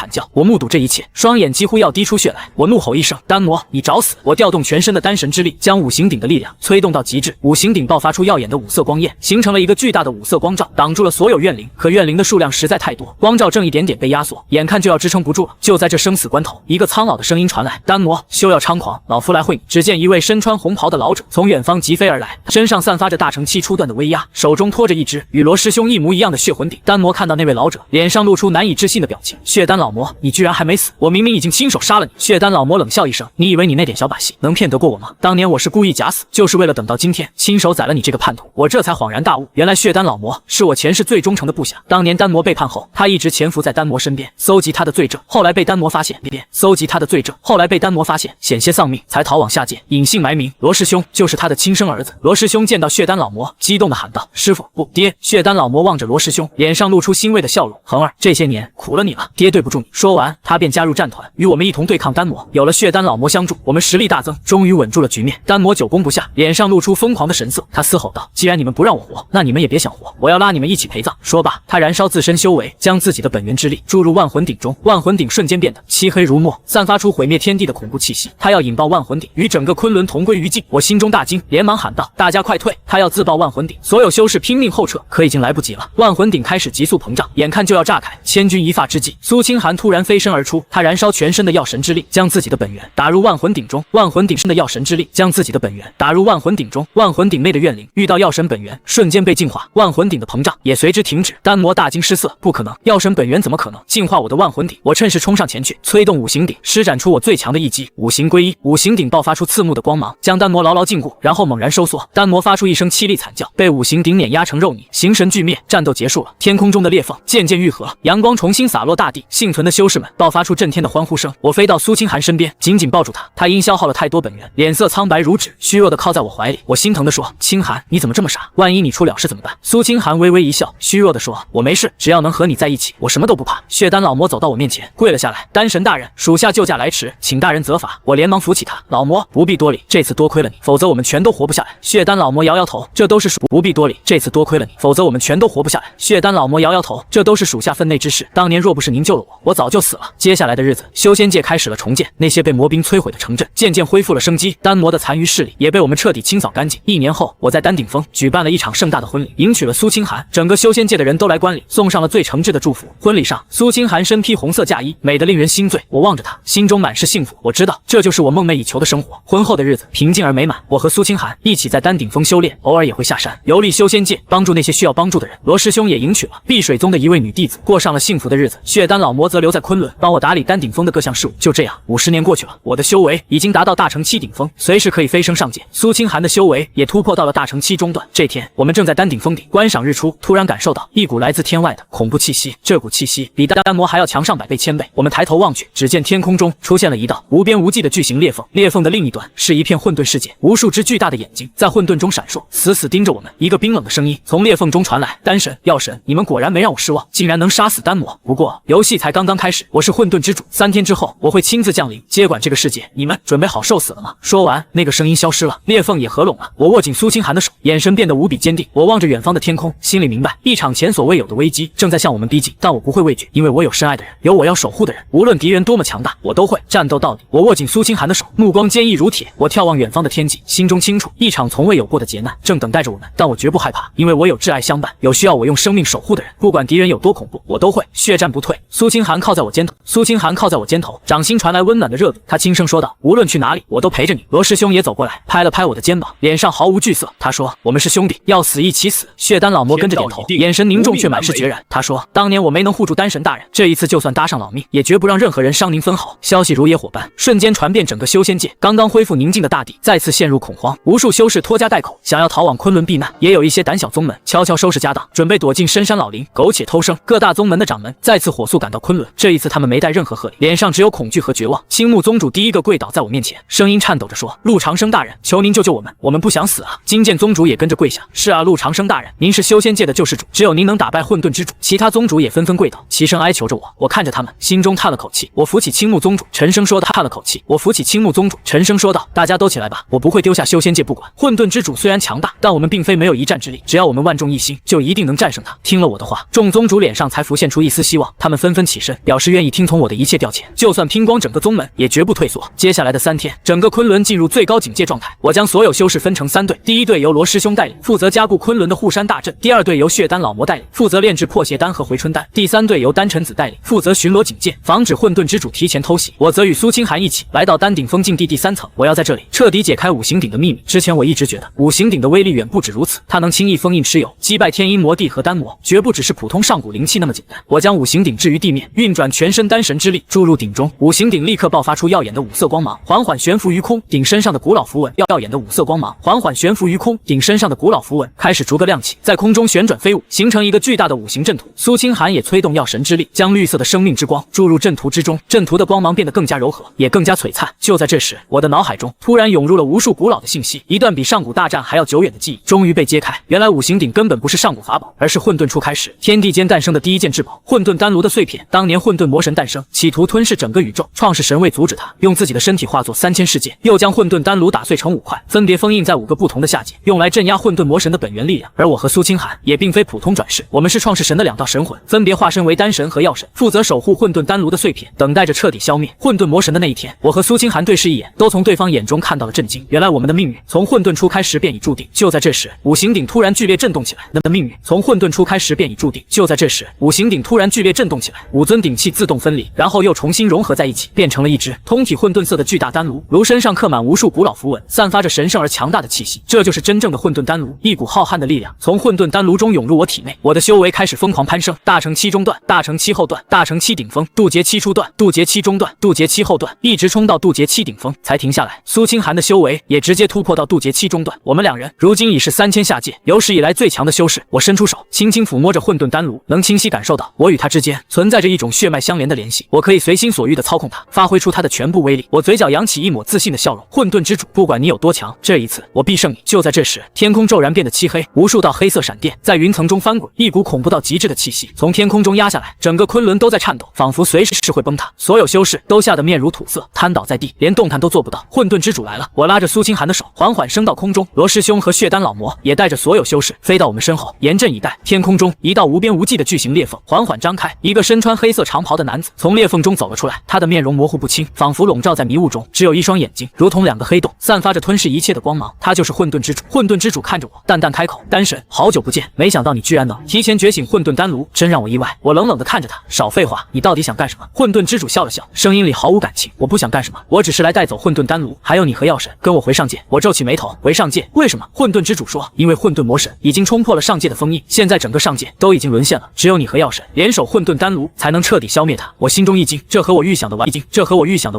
叫。我目睹这一切，双眼几乎要滴出血来。我怒吼一声：“丹魔，你找死！”我调动全身的丹神之力，将五行鼎的力量催动到极致。五行鼎爆发出耀眼的5色光焰，形成了一个巨大的5色光罩，挡住了所有怨灵。可怨灵的数量实在太多，光罩正一点点被压缩，眼看就要支撑不住了。就在这生死关头，一个苍老的声音传来：“丹魔，休要猖狂，老夫来会你。”只见一位身穿红袍的老者从远方疾飞而来，身上散发着大成期初段的威压，手中托着一只与罗师兄一模一样的血魂魂鼎。丹魔看到那位老者，脸上露出难以置信的表情。血丹老魔，你居然还没死！我明明已经亲手杀了你！血丹老魔冷笑一声，你以为你那点小把戏能骗得过我吗？当年我是故意假死，就是为了等到今天亲手宰了你这个叛徒。我这才恍然大悟，原来血丹老魔是我前世最忠诚的部下。当年丹魔背叛后，他一直潜伏在丹魔身边，搜集他的罪证，后来被丹魔发现，搜集他的罪证，后来被丹魔发现，险些丧命，才逃往下界，隐姓埋名。罗师兄就是他的亲生儿子。罗师兄见到血丹老魔，激动地喊道：“师傅，不，爹！”血丹老魔望着罗师兄，脸上露出欣慰的笑容：“恒儿，这些年苦了你了，爹对不住你。”说完，他便加入战团，与我们一同对抗丹魔。有了血丹老魔相助，我们实力大增，终于稳住了局面。丹魔久攻不下，脸上露出疯狂的神色，他嘶吼道：“既然你们不让我活，那你们也别想活，我要拉你们一起陪葬！”说罢，他燃烧自身修为，将自己的本源之力注入万魂鼎中，万魂鼎瞬间变得漆黑如墨，散发出毁灭天地的恐怖气息。他要引爆万魂鼎，与整个昆仑同归于尽。我心中大惊，连忙喊道：“大家快退！”他要自爆万魂鼎，所有修士拼命后撤，可已经来不及了。万魂鼎开始急速膨胀，眼看就要炸开。千钧一发之际，苏清寒突然飞身而出，他燃烧全身的药神之力，将自己的本源打入万魂鼎中。万魂鼎身的药神之力将自己的本源打入万魂鼎中，万魂鼎内的怨灵遇到药神本源，瞬间被净化，万魂鼎的膨胀也随之停止。丹魔大惊失色，不可能，药神本源怎么可能净化我的万魂鼎？我趁势冲上前去，催动五行鼎，施展出我最强的一击五行归一。五行鼎爆发出刺目的光芒，将丹魔牢牢禁锢，然后猛然收缩。丹魔发出一声凄厉惨叫，被五行鼎碾压成肉泥，形神俱灭。战斗结束了，天空中的裂缝渐渐愈合，阳光重新洒落大地。幸存的修士们爆发出震天的欢呼声。我飞到苏清寒身边，紧紧抱住他。他因消耗了太多本源，脸色苍白如纸，虚弱的靠在我怀里。我心疼地说：“清寒，你怎么这么傻？万一你出了事怎么办？”苏清寒微微一笑，虚弱地说：“我没事，只要能和你在一起，我什么都不怕。”血丹老魔走到我面前，跪了下来：“丹神大人，属下救驾来迟，请大人责罚。”我连忙扶起他：“老魔不必多礼，这次多亏了你，否则我们全都活不下来。”血丹老魔摇摇头：“这都是不必多礼，这次多亏了你，否则我们全都活不下来。”血丹老魔摇摇头：“这都是属下分内之事，当年若不是您救了我，我早就死了。”接下来的日子，修仙界开始了重建，那些被魔兵摧毁的城镇渐渐恢复了生机，丹魔的残余势力也被我们彻底清扫干净。1年后，我在丹顶峰举办了一场盛大的婚礼，迎娶了苏清寒，整个修仙界的人都来观礼，送上了最诚挚的祝福。婚礼上，苏清寒身披红色嫁衣，美得令人心醉。我望着她，心中满是幸福。我知道，这就是我梦寐以求的生活。婚后的日子平静而美满，我和苏清寒一起在丹顶峰修炼，偶尔也会下山游历修仙界，帮助那些需要帮助的人。罗师兄也迎娶了碧水宗的一位女弟子，过上了幸福的日子。血丹老魔则留在昆仑，帮我打理丹顶峰的各项事务。就这样，50年过去了，我的修为已经达到大成期顶峰，随时可以飞升上界。苏清寒的修为也突破到了大成期中段。这天，我们正在丹顶峰顶观赏日出，突然感受到一股来自天外的恐怖气息，这股气息比丹魔还要强上百倍千倍。我们抬头望去，只见天空中出现了一道无边无际的巨型裂缝，裂缝的另一端是一片混沌世界，无数只巨大的眼睛在混沌中闪烁，死死盯着我们。一个冰冷的声音从裂缝中传来：“丹神、药神，你们果然没让我失望，竟然能杀死丹魔。不过游戏才刚刚开始，我是混沌之主，3天之后我会亲自降临，接管这个世界，你们准备好受死了吗？”说完，那个声音消失了，裂缝也合拢了。我握紧苏清寒的手，眼神变得无比坚定。我望着远方的天空，心里明白，一场前所未有的危机正在向我们逼近，但我不会畏惧，因为我有深爱的人，有我要守护的人，无论敌人多么强大，我都会战斗到底。我握紧苏清寒的手，目光坚毅如铁。我眺望远方的天际，心中清楚，一场从未有过的劫难正等待着我们，但我绝不害怕，因为我有挚爱相伴，有需要我用生命守护的人，不管敌人有多恐怖，我都会血战不退。苏清寒靠在我肩头，掌心传来温暖的热度，他轻声说道：“无论去哪里，我都陪着你。”罗师兄也走过来，拍了拍我的肩膀，脸上毫无惧色。他说：“我们是兄弟，要死一起死。”血丹老魔跟着点头，眼神凝重却满是决然。他说：“当年我没能护住丹神大人，这一次就算搭上老命，也绝不让任何人伤您分毫。”消息如野火般，瞬间传遍整个修仙界。刚刚恢复宁静的大地再次陷入恐慌，无数修士拖家带口，想要逃往昆仑避难，也有一些胆小宗门悄悄收拾家当，准备躲进深山老林，苟且偷生。各大宗门的掌门再次火速赶到昆仑，这一次他们没带任何贺礼，脸上只有恐惧和绝望。青木宗主第一个跪倒在我面前，声音颤抖着说：“陆长生大人，求您救救我们，我们不想死啊！”金剑宗主也跟着跪下：“是啊，陆长生大人，您是修仙界的救世主，只有您能打败混沌之主。”其他宗主也纷纷跪倒，齐声哀求着我。我看着他们，心中叹了口气。我扶起青木宗主，沉声说道：“叹了口气。”我扶起青木宗主，沉声说道：“大家都起来吧，我不会丢下修仙界不管。混沌之主虽然强大，但我们并非没有一战之力，只要我们万众一心，就一定能战胜他。”听了我的话，众宗主脸上才浮现出一丝希望，他们纷纷起身，表示愿意听从我的一切调遣，就算拼光整个宗门，也绝不退缩。接下来的3天，整个昆仑进入最高警戒状态。我将所有修士分成3队，第一队由罗师兄带领，负责加固昆仑的护山大阵；第2队由血丹老魔带领，负责炼制破邪丹和回春丹；第3队由丹晨子带领，负责巡逻警戒，防止混沌之主提前偷袭。我则与苏清寒一起来到丹顶峰禁地第3层，我要在这里彻底解开五行鼎的秘密。之前我一直觉得五行鼎的威力远不止如此，它能轻易封印蚩尤，击败天阴魔帝和丹魔。魔，绝不只是普通上古灵气那么简单。我将五行鼎置于地面，运转全身丹神之力注入鼎中，五行鼎立刻爆发出耀眼的五色光芒，缓缓悬浮于空。鼎身上的古老符文，耀眼的五色光芒缓缓悬浮于空。鼎身上的古老符文开始逐个亮起，在空中旋转飞舞，形成一个巨大的五行阵图。苏清寒也催动药神之力，将绿色的生命之光注入阵图之中，阵图的光芒变得更加柔和，也更加璀璨。就在这时，我的脑海中突然涌入了无数古老的信息，一段比上古大战还要久远的记忆终于被揭开。原来五行鼎根本不是上古法宝，而是混沌初开始天地间诞生的第一件至宝——混沌丹炉的碎片。当年混沌魔神诞生，企图吞噬整个宇宙，创世神为阻止他，用自己的身体化作3000世界，又将混沌丹炉打碎成5块，分别封印在5个不同的下界，用来镇压混沌魔神的本源力量。而我和苏清寒也并非普通转世，我们是创世神的2道神魂，分别化身为丹神和药神，负责守护混沌丹炉的碎片，等待着彻底消灭混沌魔神的那一天。我和苏清寒对视一眼，都从对方眼中看到了震惊。原来我们的命运从混沌初开始便已注定。就在这时，五行鼎突然剧烈震动起来。命运从混沌初开始便已注定。就在这时，五行鼎突然剧烈震动起来，5尊鼎器自动分离，然后又重新融合在一起，变成了一只通体混沌色的巨大丹炉。炉身上刻满无数古老符文，散发着神圣而强大的气息。这就是真正的混沌丹炉，一股浩瀚的力量从混沌丹炉中涌入我体内，我的修为开始疯狂攀升。大成期中段，大成期后段，大成期顶峰，渡劫期初段，渡劫期中段，渡劫期后段，一直冲到渡劫期顶峰才停下来。苏清寒的修为也直接突破到渡劫期中段，我们2人如今已是3000下界，有史以来最强的修士。我伸出手，轻轻抚摸着混沌丹炉，能清晰感受到我与他之间存在着一种血脉相连的联系。我可以随心所欲地操控它，发挥出它的全部威力。我嘴角扬起一抹自信的笑容。混沌之主，不管你有多强，这一次我必胜你。就在这时，天空骤然变得漆黑，无数道黑色闪电在云层中翻滚，一股恐怖到极致的气息从天空中压下来，整个昆仑都在颤抖，仿佛随时会崩塌。所有修士都吓得面如土色，瘫倒在地，连动弹都做不到。混沌之主来了！我拉着苏清寒的手，缓缓升到空中。罗师兄和血丹老魔也带着所有修士飞到我们身后，严阵以待。天空中一道无边无际的巨型裂缝缓缓张开，一个身穿黑色长袍的男子从裂缝中走了出来，他的面容模糊不清，仿佛笼罩在迷雾中，只有一双眼睛如同2个黑洞，散发着吞噬一切的光芒。他就是混沌之主。混沌之主看着我，淡淡开口：“丹神，好久不见，没想到你居然能提前觉醒混沌丹炉，真让我意外。”我冷冷地看着他，少废话，你到底想干什么？混沌之主笑了笑，声音里毫无感情：“我不想干什么，我只是来带走混沌丹炉，还有你和药神，跟我回上界。”我皱起眉头：“回上界？为什么？”混沌之主说：“因为混沌魔神已经冲破了上界的封印，现在整个上界都已经沦陷了，只有你和药神联手混沌丹炉，才能彻底消灭他。”我心中一惊，这和我预想的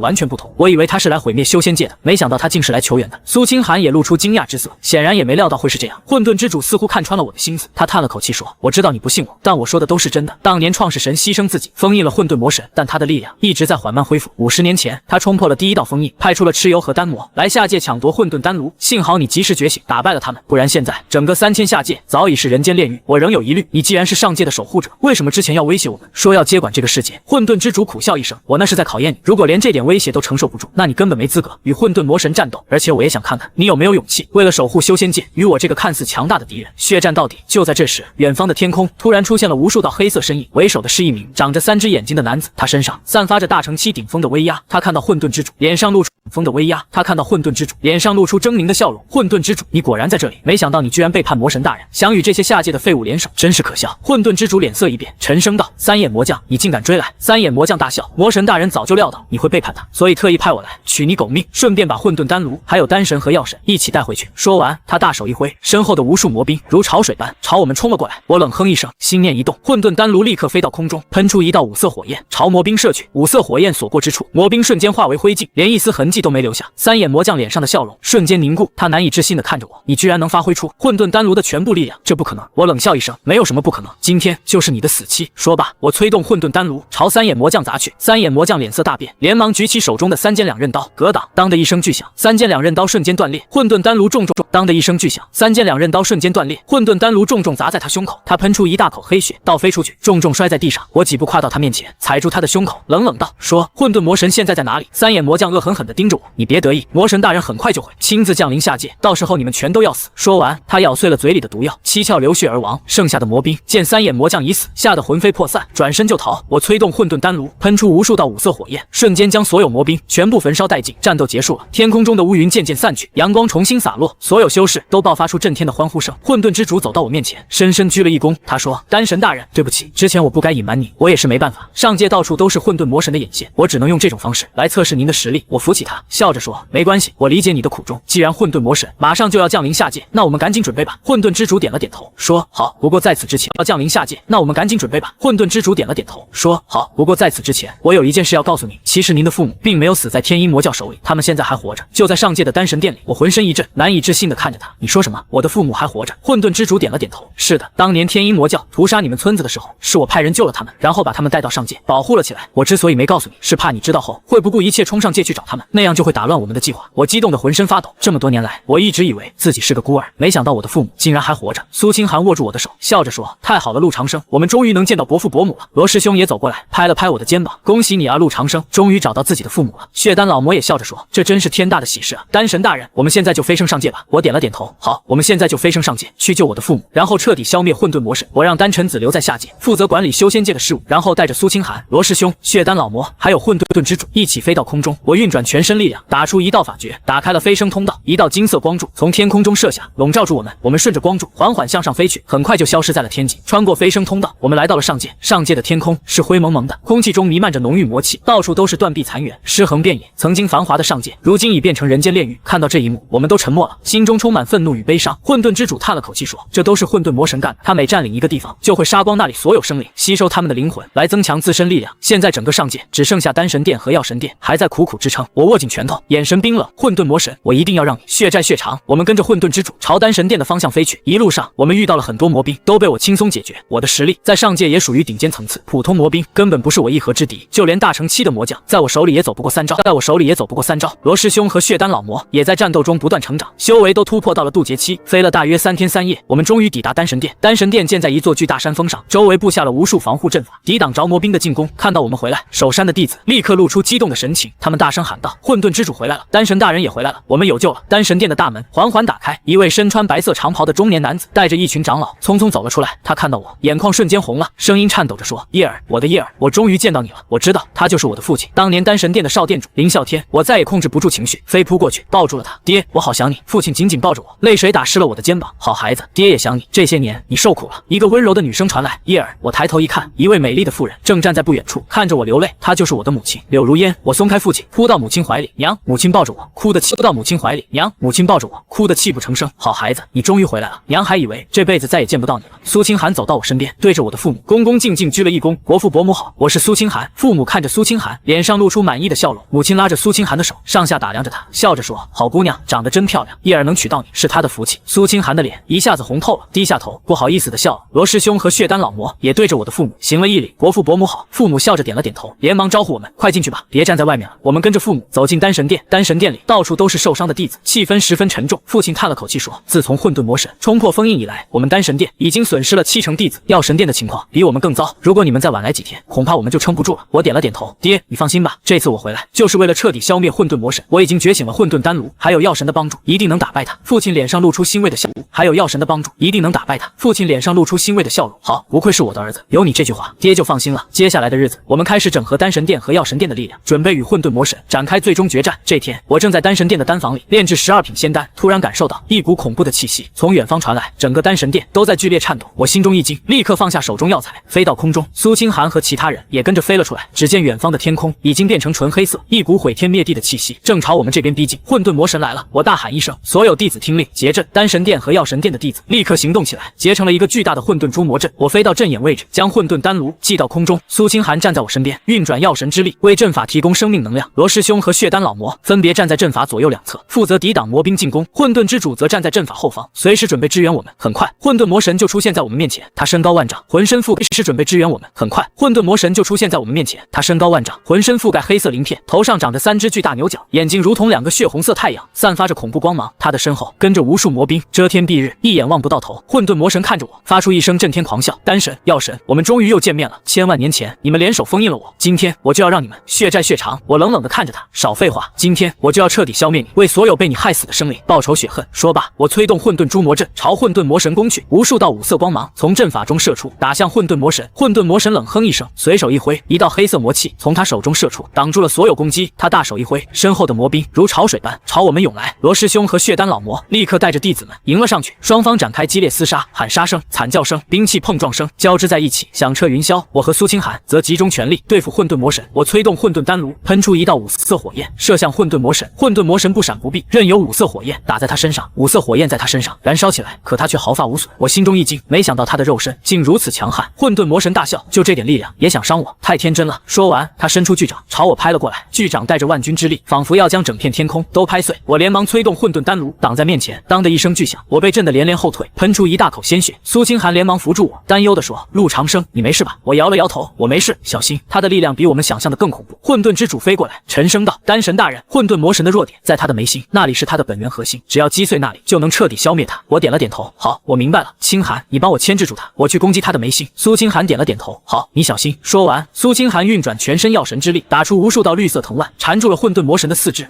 完全不同。我以为他是来毁灭修仙界的，没想到他竟是来求援的。苏清寒也露出惊讶之色，显然也没料到会是这样。混沌之主似乎看穿了我的心思，他叹了口气说：“我知道你不信我，但我说的都是真的。当年创世神牺牲自己，封印了混沌魔神，但他的力量一直在缓慢恢复。50年前，他冲破了第1道封印，派出了蚩尤和丹魔来下界抢夺混沌丹炉。幸好你及时觉醒，打败了他们，不然现在整个3000下界早已是人间炼狱。我仍有疑虑，你既然是上界的守护者，为什么之前要威胁我们，说要接管这个世界？”混沌之主苦笑一声：“我那是在考验你，如果连这点威胁都承受不住，那你根本没资格与混沌魔神战斗。而且我也想看看你有没有勇气，为了守护修仙界，与我这个看似强大的敌人血战到底。”就在这时，远方的天空突然出现了无数道黑色身影，为首的是一名长着3只眼睛的男子，他身上散发着大成期顶峰的威压。他看到混沌之主，脸上露出风的威压，他看到混沌之主脸上露出狰狞的笑容。混沌之主，你果然在这里，没想到你居然背叛魔神大人，想与这些下界的废物联手，真是可笑。混沌之主脸色一变，沉声道：“三眼魔将，你竟敢追来！”三眼魔将大笑：“魔神大人早就料到你会背叛他，所以特意派我来取你狗命，顺便把混沌丹炉还有丹神和药神一起带回去。”说完，他大手一挥，身后的无数魔兵如潮水般朝我们冲了过来。我冷哼一声，心念一动，混沌丹炉立刻飞到空中，喷出一道五色火焰，朝魔兵射去。五色火焰所过之处，魔兵瞬间化为灰烬，连一丝痕迹都没留下。三眼魔将脸上的笑容瞬间凝固，他难以置信地看着我：“你居然能发挥出混沌丹炉的全部力量，这不可能！”我冷笑一声：“没有什么不可能，今天就是你的死期。”说罢，我催动混沌丹炉朝三眼魔将砸去。三眼魔将脸色大变，连忙举起手中的3尖2刃刀，格挡！当的一声巨响，3尖2刃刀瞬间断裂，混沌丹炉重当的一声巨响，3尖2刃刀瞬间断裂，混沌丹炉重砸在他胸口，他喷出一大口黑血，倒飞出去，重摔在地上。我几步跨到他面前，踩住他的胸口，冷冷道：“说，混沌魔神现在在哪里？”三眼魔将恶狠狠地盯着我：“你别得意，魔神大人很快就会亲自降临下界，到时候你们全都要死。”说完，他咬碎了嘴里的毒药，七窍流血而亡。剩下的魔兵见三眼魔将已死，吓得魂飞魄散，转身就逃。我催动混沌丹炉，喷出无数道五色火焰，瞬间将所有魔兵全部焚烧殆尽。战斗结束了，天空中的乌云渐渐散去，阳光重新洒落，所有修士都爆发出震天的欢呼声。混沌之主走到我面前，深深鞠了一躬，他说：“丹神大人，对不起，之前我不该隐瞒你，我也是没办法。上界到处都是混沌魔神的眼线，我只能用这种方式来测试您的实力。”我扶起他，笑着说：“没关系，我理解你的苦衷。既然混沌魔神马上就要降临下界，那我们赶紧准备吧。”混沌之主点了点头，说：“好，不过过在此之前要降临下界，那我们赶紧准备吧。混沌之主点了点头，说好。不过在此之前，我有一件事要告诉你，其实您的父母并没有死在天阴魔教手里，他们现在还活着，就在上界的丹神殿里。我浑身一震，难以置信地看着他。你说什么？我的父母还活着？混沌之主点了点头，是的，当年天阴魔教屠杀你们村子的时候，是我派人救了他们，然后把他们带到上界，保护了起来。我之所以没告诉你，是怕你知道后会不顾一切冲上界去找他们，那样就会打乱我们的计划。我激动得浑身发抖。这么多年来，我一直以为自己是个孤儿，没想到我的父母竟然还活着。苏清寒握住我的手，笑着说：“太好了，陆长生，我们终于能见到伯父伯母了。”罗师兄也走过来，拍了拍我的肩膀：“恭喜你啊，陆长生，终于找到自己的父母了。”血丹老魔也笑着说：“这真是天大的喜事啊！丹神大人，我们现在就飞升上界吧。”我点了点头：“好，我们现在就飞升上界，去救我的父母，然后彻底消灭混沌魔神。我让丹臣子留在下界，负责管理修仙界的事务，然后带着苏清寒、罗师兄、血丹老魔还有混沌之主一起飞到空中。我运转全身力量，打出一道法诀，打开了飞升通道。一道金色光柱从天空中射下，笼罩住我们。我们顺着光柱缓缓向上飞去，很快就消失在了天际。穿过飞升通道，我们来到了上界。上界的天空是灰蒙蒙的，空气中弥漫着浓郁魔气，到处都是断壁残垣，尸横遍野。曾经繁华的上界，如今已变成人间炼狱。看到这一幕，我们都沉默了，心中充满愤怒与悲伤。混沌之主叹了口气说：“这都是混沌魔神干的。他每占领一个地方，就会杀光那里所有生灵，吸收他们的灵魂，来增强自身力量。现在整个上界只剩下丹神殿和药神殿还在苦苦支撑。”我握紧拳头，眼神冰冷。混沌魔神，我一定要让你血债血偿。我们跟着混沌之主朝丹神殿的方向飞去。一路上，我们遇到了很多魔兵，都被我轻松解决。我的实力在上界也属于顶尖层次，普通魔兵根本不是我一合之敌，就连大成7的魔将，在我手里也走不过3招。罗师兄和血丹老魔也在战斗中不断成长，修为都突破到了渡劫期。飞了大约3天3夜，我们终于抵达丹神殿。丹神殿建在一座巨大山峰上，周围布下了无数防护阵法，抵挡着魔兵的进攻。看到我们回来，守山的弟子立刻露出激动的神情，他们大声喊道：“混沌之主回来了，丹神大人也回来了，我们有救了！”丹神殿的大门缓缓打开，一位身穿白色长袍的中年男子带着一群长老匆匆走了出来。他看到我，眼眶瞬间红了，声音颤抖着说：“叶儿，我的叶儿，我终于见到你了！我知道他就是我的父亲，当年丹神殿的少殿主林啸天。”我再也控制不住情绪，飞扑过去抱住了他。爹，我好想你！父亲紧紧抱着我，泪水打湿了我的肩膀。好孩子，爹也想你，这些年你受苦了。一个温柔的女声传来：“叶儿。”我抬头一看，一位美丽的妇人正站在不远处，看着我流泪。她就是我的母亲柳如烟。我松开父亲，扑到母亲怀里，娘。母亲抱着我，哭得气不到母亲怀里，娘。母亲抱着我，哭得泣不成声。好孩子，你终于回来了，娘还以为这辈子再也见不到你了。苏清寒走到我身边，对着我的父母恭恭敬敬鞠了一躬：“国父伯母好，我是苏清寒。”父母看着苏清寒，脸上露出满意的笑容。母亲拉着苏清寒的手，上下打量着他，笑着说：“好姑娘，长得真漂亮，叶儿能娶到你是她的福气。”苏清寒的脸一下子红透了，低下头，不好意思的笑了。罗师兄和血丹老魔也对着我的父母行了一礼：“国父伯母好。”父母笑着点了点头，连忙招呼我们：“快进去吧，别站在外面了。”我们跟着父母走进丹神殿。丹神殿里到处都是受伤的弟子，气氛十分沉重。父亲叹了口气说：“自从混沌魔神冲破封印以来，我们丹神殿已经损失了70%弟子，药神殿的情况比我们更糟。如果你们再晚来几天，恐怕我们就撑不住了。”我点了点头：“爹，你放心吧，这次我回来就是为了彻底消灭混沌魔神。我已经觉醒了混沌丹炉，还有药神的帮助，一定能打败他。”父亲脸上露出欣慰的笑容：“还有药神的帮助，一定能打败他。”父亲脸上露出欣慰的笑容：“好，不愧是我的儿子，有你这句话，爹就放心了。”接下来的日子，我们开始整合丹神殿和药神殿的力量，准备与混沌魔神展开最终决战。这天，我正在丹神殿的丹房里炼制12品仙丹，突然感受到一股恐怖的气息从远方传来，整个丹神殿都在剧烈颤抖。我心中一惊，立刻放下手中药材，飞到空中。苏清寒和其他人也跟着飞了出来。只见远方的天空已经变成纯黑色，一股毁天灭地的气息正朝我们这边逼近。混沌魔神来了！我大喊一声，所有弟子听令结阵。丹神殿和药神殿的弟子立刻行动起来，结成了一个巨大的混沌诛魔阵。我飞到阵眼位置，将混沌丹炉系到空中。苏清寒站在我身边，运转药神之力为阵法提供生命能量。罗师兄和血丹老魔分别站在阵法左右两侧，负责抵挡魔兵进攻。混沌之主则站在阵法后方，随时准备支援我们。很快，混沌魔神就出现在我们面前，他身高万丈，浑身覆盖，是准备支援我们。很快，混沌魔神就出现在我们面前，他身高万丈，浑身覆盖黑色鳞片，头上长着3只巨大牛角，眼睛如同2个血红色太阳，散发着恐怖光芒。他的身后跟着无数魔兵，遮天蔽日，一眼望不到头。混沌魔神看着我，发出一声震天狂笑：“丹神，药神，我们终于又见面了。千万年前你们联手封印了我，今天我就要让你们血债血偿。”我冷冷地看着他，少废话，今天我就要彻底消灭你，为所有被你害死的生灵报仇雪恨。说罢，我催动混沌诛魔阵，朝混沌魔神攻去。无数道五色光芒从阵法中射出，打向混沌魔神。混沌魔神冷哼一声，随手一挥，一道黑色魔气从他手中射出，挡住了所有攻击。他大手一挥，身后的魔兵如潮水般朝我们涌来。罗师兄和血丹老魔立刻带着弟子们迎了上去，双方展开激烈厮杀，喊杀声、惨叫声、兵器碰撞声交织在一起，响彻云霄。我和苏清寒则集中全力对付混沌魔神。我催动混沌丹炉，喷出一道五色火焰，射向混沌魔神。混沌魔神不闪不避，任由五色火焰打在他身上，五色火焰在他身上燃烧起来，可他却毫发无损。我心中一一惊，没想到他的肉身竟如此强悍。混沌魔神大笑，就这点力量也想伤我，太天真了。说完，他伸出巨掌朝我拍了过来，巨掌带着万钧之力，仿佛要将整片天空都拍碎。我连忙催动混沌丹炉挡在面前，当的一声巨响，我被震得连连后退，喷出一大口鲜血。苏清寒连忙扶住我，担忧地说：“陆长生，你没事吧？”我摇了摇头，我没事，小心。他的力量比我们想象的更恐怖。混沌之主飞过来，沉声道：“丹神大人，混沌魔神的弱点在他的眉心，那里是他的本源核心，只要击碎那里，就能彻底消灭他。”我点了点头，好，我明白了。清寒，你帮我牵制住他，我去攻击他的眉心。苏清寒点了点头，好，你小心。说完，苏清寒运转全身药神之力，打出无数道绿色藤蔓，缠住了混沌魔神的四肢，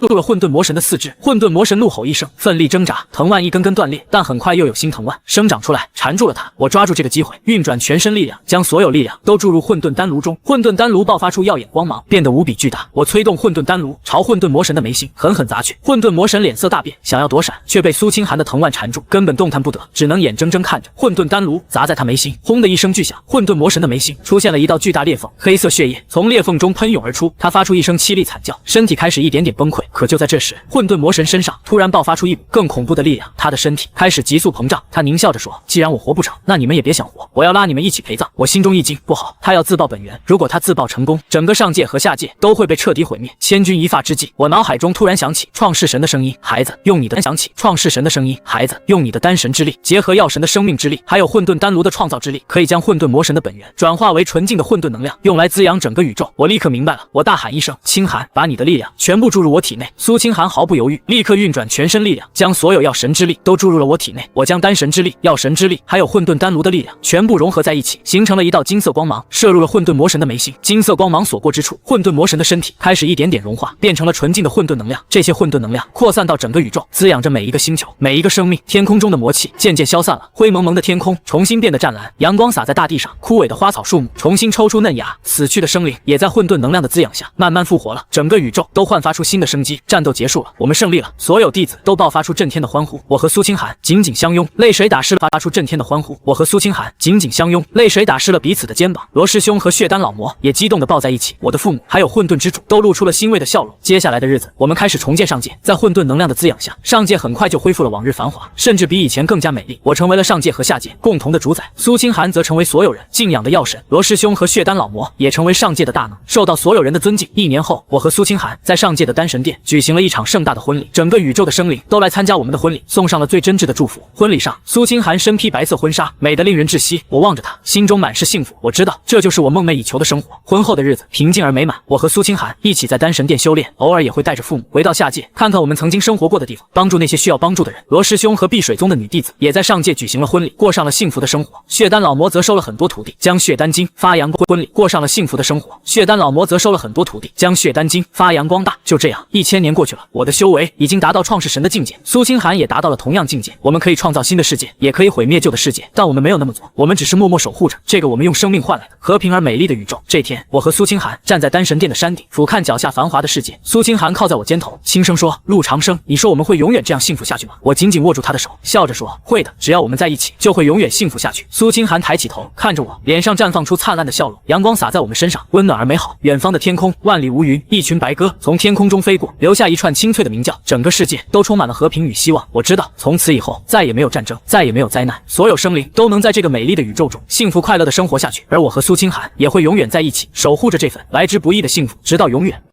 混沌魔神怒吼一声，奋力挣扎，藤蔓一根根断裂，但很快又有新藤蔓生长出来，缠住了他。我抓住这个机会，运转全身力量，将所有力量都注入混沌丹炉中。混沌丹炉爆发出耀眼光芒，变得无比巨大。我催动混沌丹炉朝混沌魔神的眉心狠狠砸去。混沌魔神脸色大变，想要躲闪，却被苏清寒的藤蔓缠住，根本动弹不得，只能眼睁睁看着混沌丹炉砸在他眉心。轰的一声巨响，混沌魔神的眉心出现了一道巨大裂缝，黑色血液从裂缝中喷涌而出，他发出一声凄厉惨叫，身体开始一点点崩溃。可就在这时，混沌魔神身上突然爆发出一股更恐怖的力量，他的身体开始急速膨胀。他狞笑着说：“既然我活不成，那你们也别想活，我要拉你们一起陪葬。”我心中一惊，不好，他要自爆本源。如果他自爆成功，整个上界和下界都会被彻底毁灭，千钧一发之际，我脑海中突然响起创世神的声音：“孩子，用你的丹神之力，结合药神的生命之力，还有混沌丹炉的创造之力，可以将混沌魔神的本源转化为纯净的混沌能量，用来滋养整个宇宙。”我立刻明白了，我大喊一声：“清寒，把你的力量全部注入我体内！”苏清寒毫不犹豫，立刻运转全身力量，将所有药神之力都注入了我体内。我将丹神之力、药神之力，还有混沌丹炉的力量全部融合在一起，形成了一道金色光芒，射入了混沌魔神的眉心。金色光芒所过之处，混沌魔神的身体开始一点点融化，变成了纯净的混沌能量。这些混沌能量扩散到整个宇宙，滋养着每一个星球，每一个生命。天空中的魔气渐渐消散了，灰蒙蒙的天空重新变得湛蓝，阳光洒在大地上，枯萎的花草树木重新抽出嫩芽，死去的生灵也在混沌能量的滋养下慢慢复活了。整个宇宙都焕发出新的生机。战斗结束了，我们胜利了，所有弟子都爆发出震天的欢呼。我和苏清寒紧紧相拥，泪水打湿了发出震天的欢呼。我和苏清寒紧紧相拥，泪水打湿了彼此的肩膀。罗师兄和血丹老魔也激动地抱在一起。我的父母还有混沌之主都露出了欣慰的笑容。接下来的日子，我们开始重建上界，在混沌能量的滋养下，上界很快就恢复了往日繁华，甚至比以前更加美丽。我成为了上界和下界共同的主宰，苏清寒则成为所有人敬仰的药神，罗师兄和血丹老魔也成为上界的大能，受到所有人的尊敬。1年后，我和苏清寒在上界的丹神殿举行了一场盛大的婚礼，整个宇宙的生灵都来参加我们的婚礼，送上了最真挚的祝福。婚礼上，苏清寒身披白色婚纱，美得令人窒息。我望着她，心中满是幸福。我知道，这就是我梦寐以求的生活。婚后的日子平静而美满，我和苏清寒一起在丹神殿修炼，偶尔也会带着父母回到下界，看看我们曾经生活过的地方，帮助那些需要帮助的人。罗师兄和碧水宗的女弟子也在上界举行了婚礼，过上了幸福的生活。血丹老魔则收了很多徒弟，将血丹经发扬光大。婚礼过上了幸福的生活。血丹老魔则收了很多徒弟，将血丹经发扬光大。就这样，1000年过去了，我的修为已经达到创世神的境界，苏清寒也达到了同样境界。我们可以创造新的世界，也可以毁灭旧的世界，但我们没有那么做，我们只是默默守护着这个我们用生命换来的和平而美丽的宇宙。这天，我和苏清寒站在丹神殿的山顶，俯瞰脚下繁华的世界。苏清寒靠在我肩头，轻声说：“陆长生，你说我们会永远这样幸福下去吗？”我紧紧握住他的手，笑着说：“会的，只要我们在一起，就会永远幸福下去。”苏清寒抬起头看着我，脸上绽放出灿烂的笑容，阳光洒在我们身上，温暖而美好。远方的天空万里无云，一群白鸽从天空中飞过，留下一串清脆的鸣叫。整个世界都充满了和平与希望。我知道，从此以后再也没有战争，再也没有灾难，所有生灵都能在这个美丽的宇宙中幸福快乐的生活下去。而我和苏清寒也会永远在一起，守护着这份来之不易的幸福，直到永远。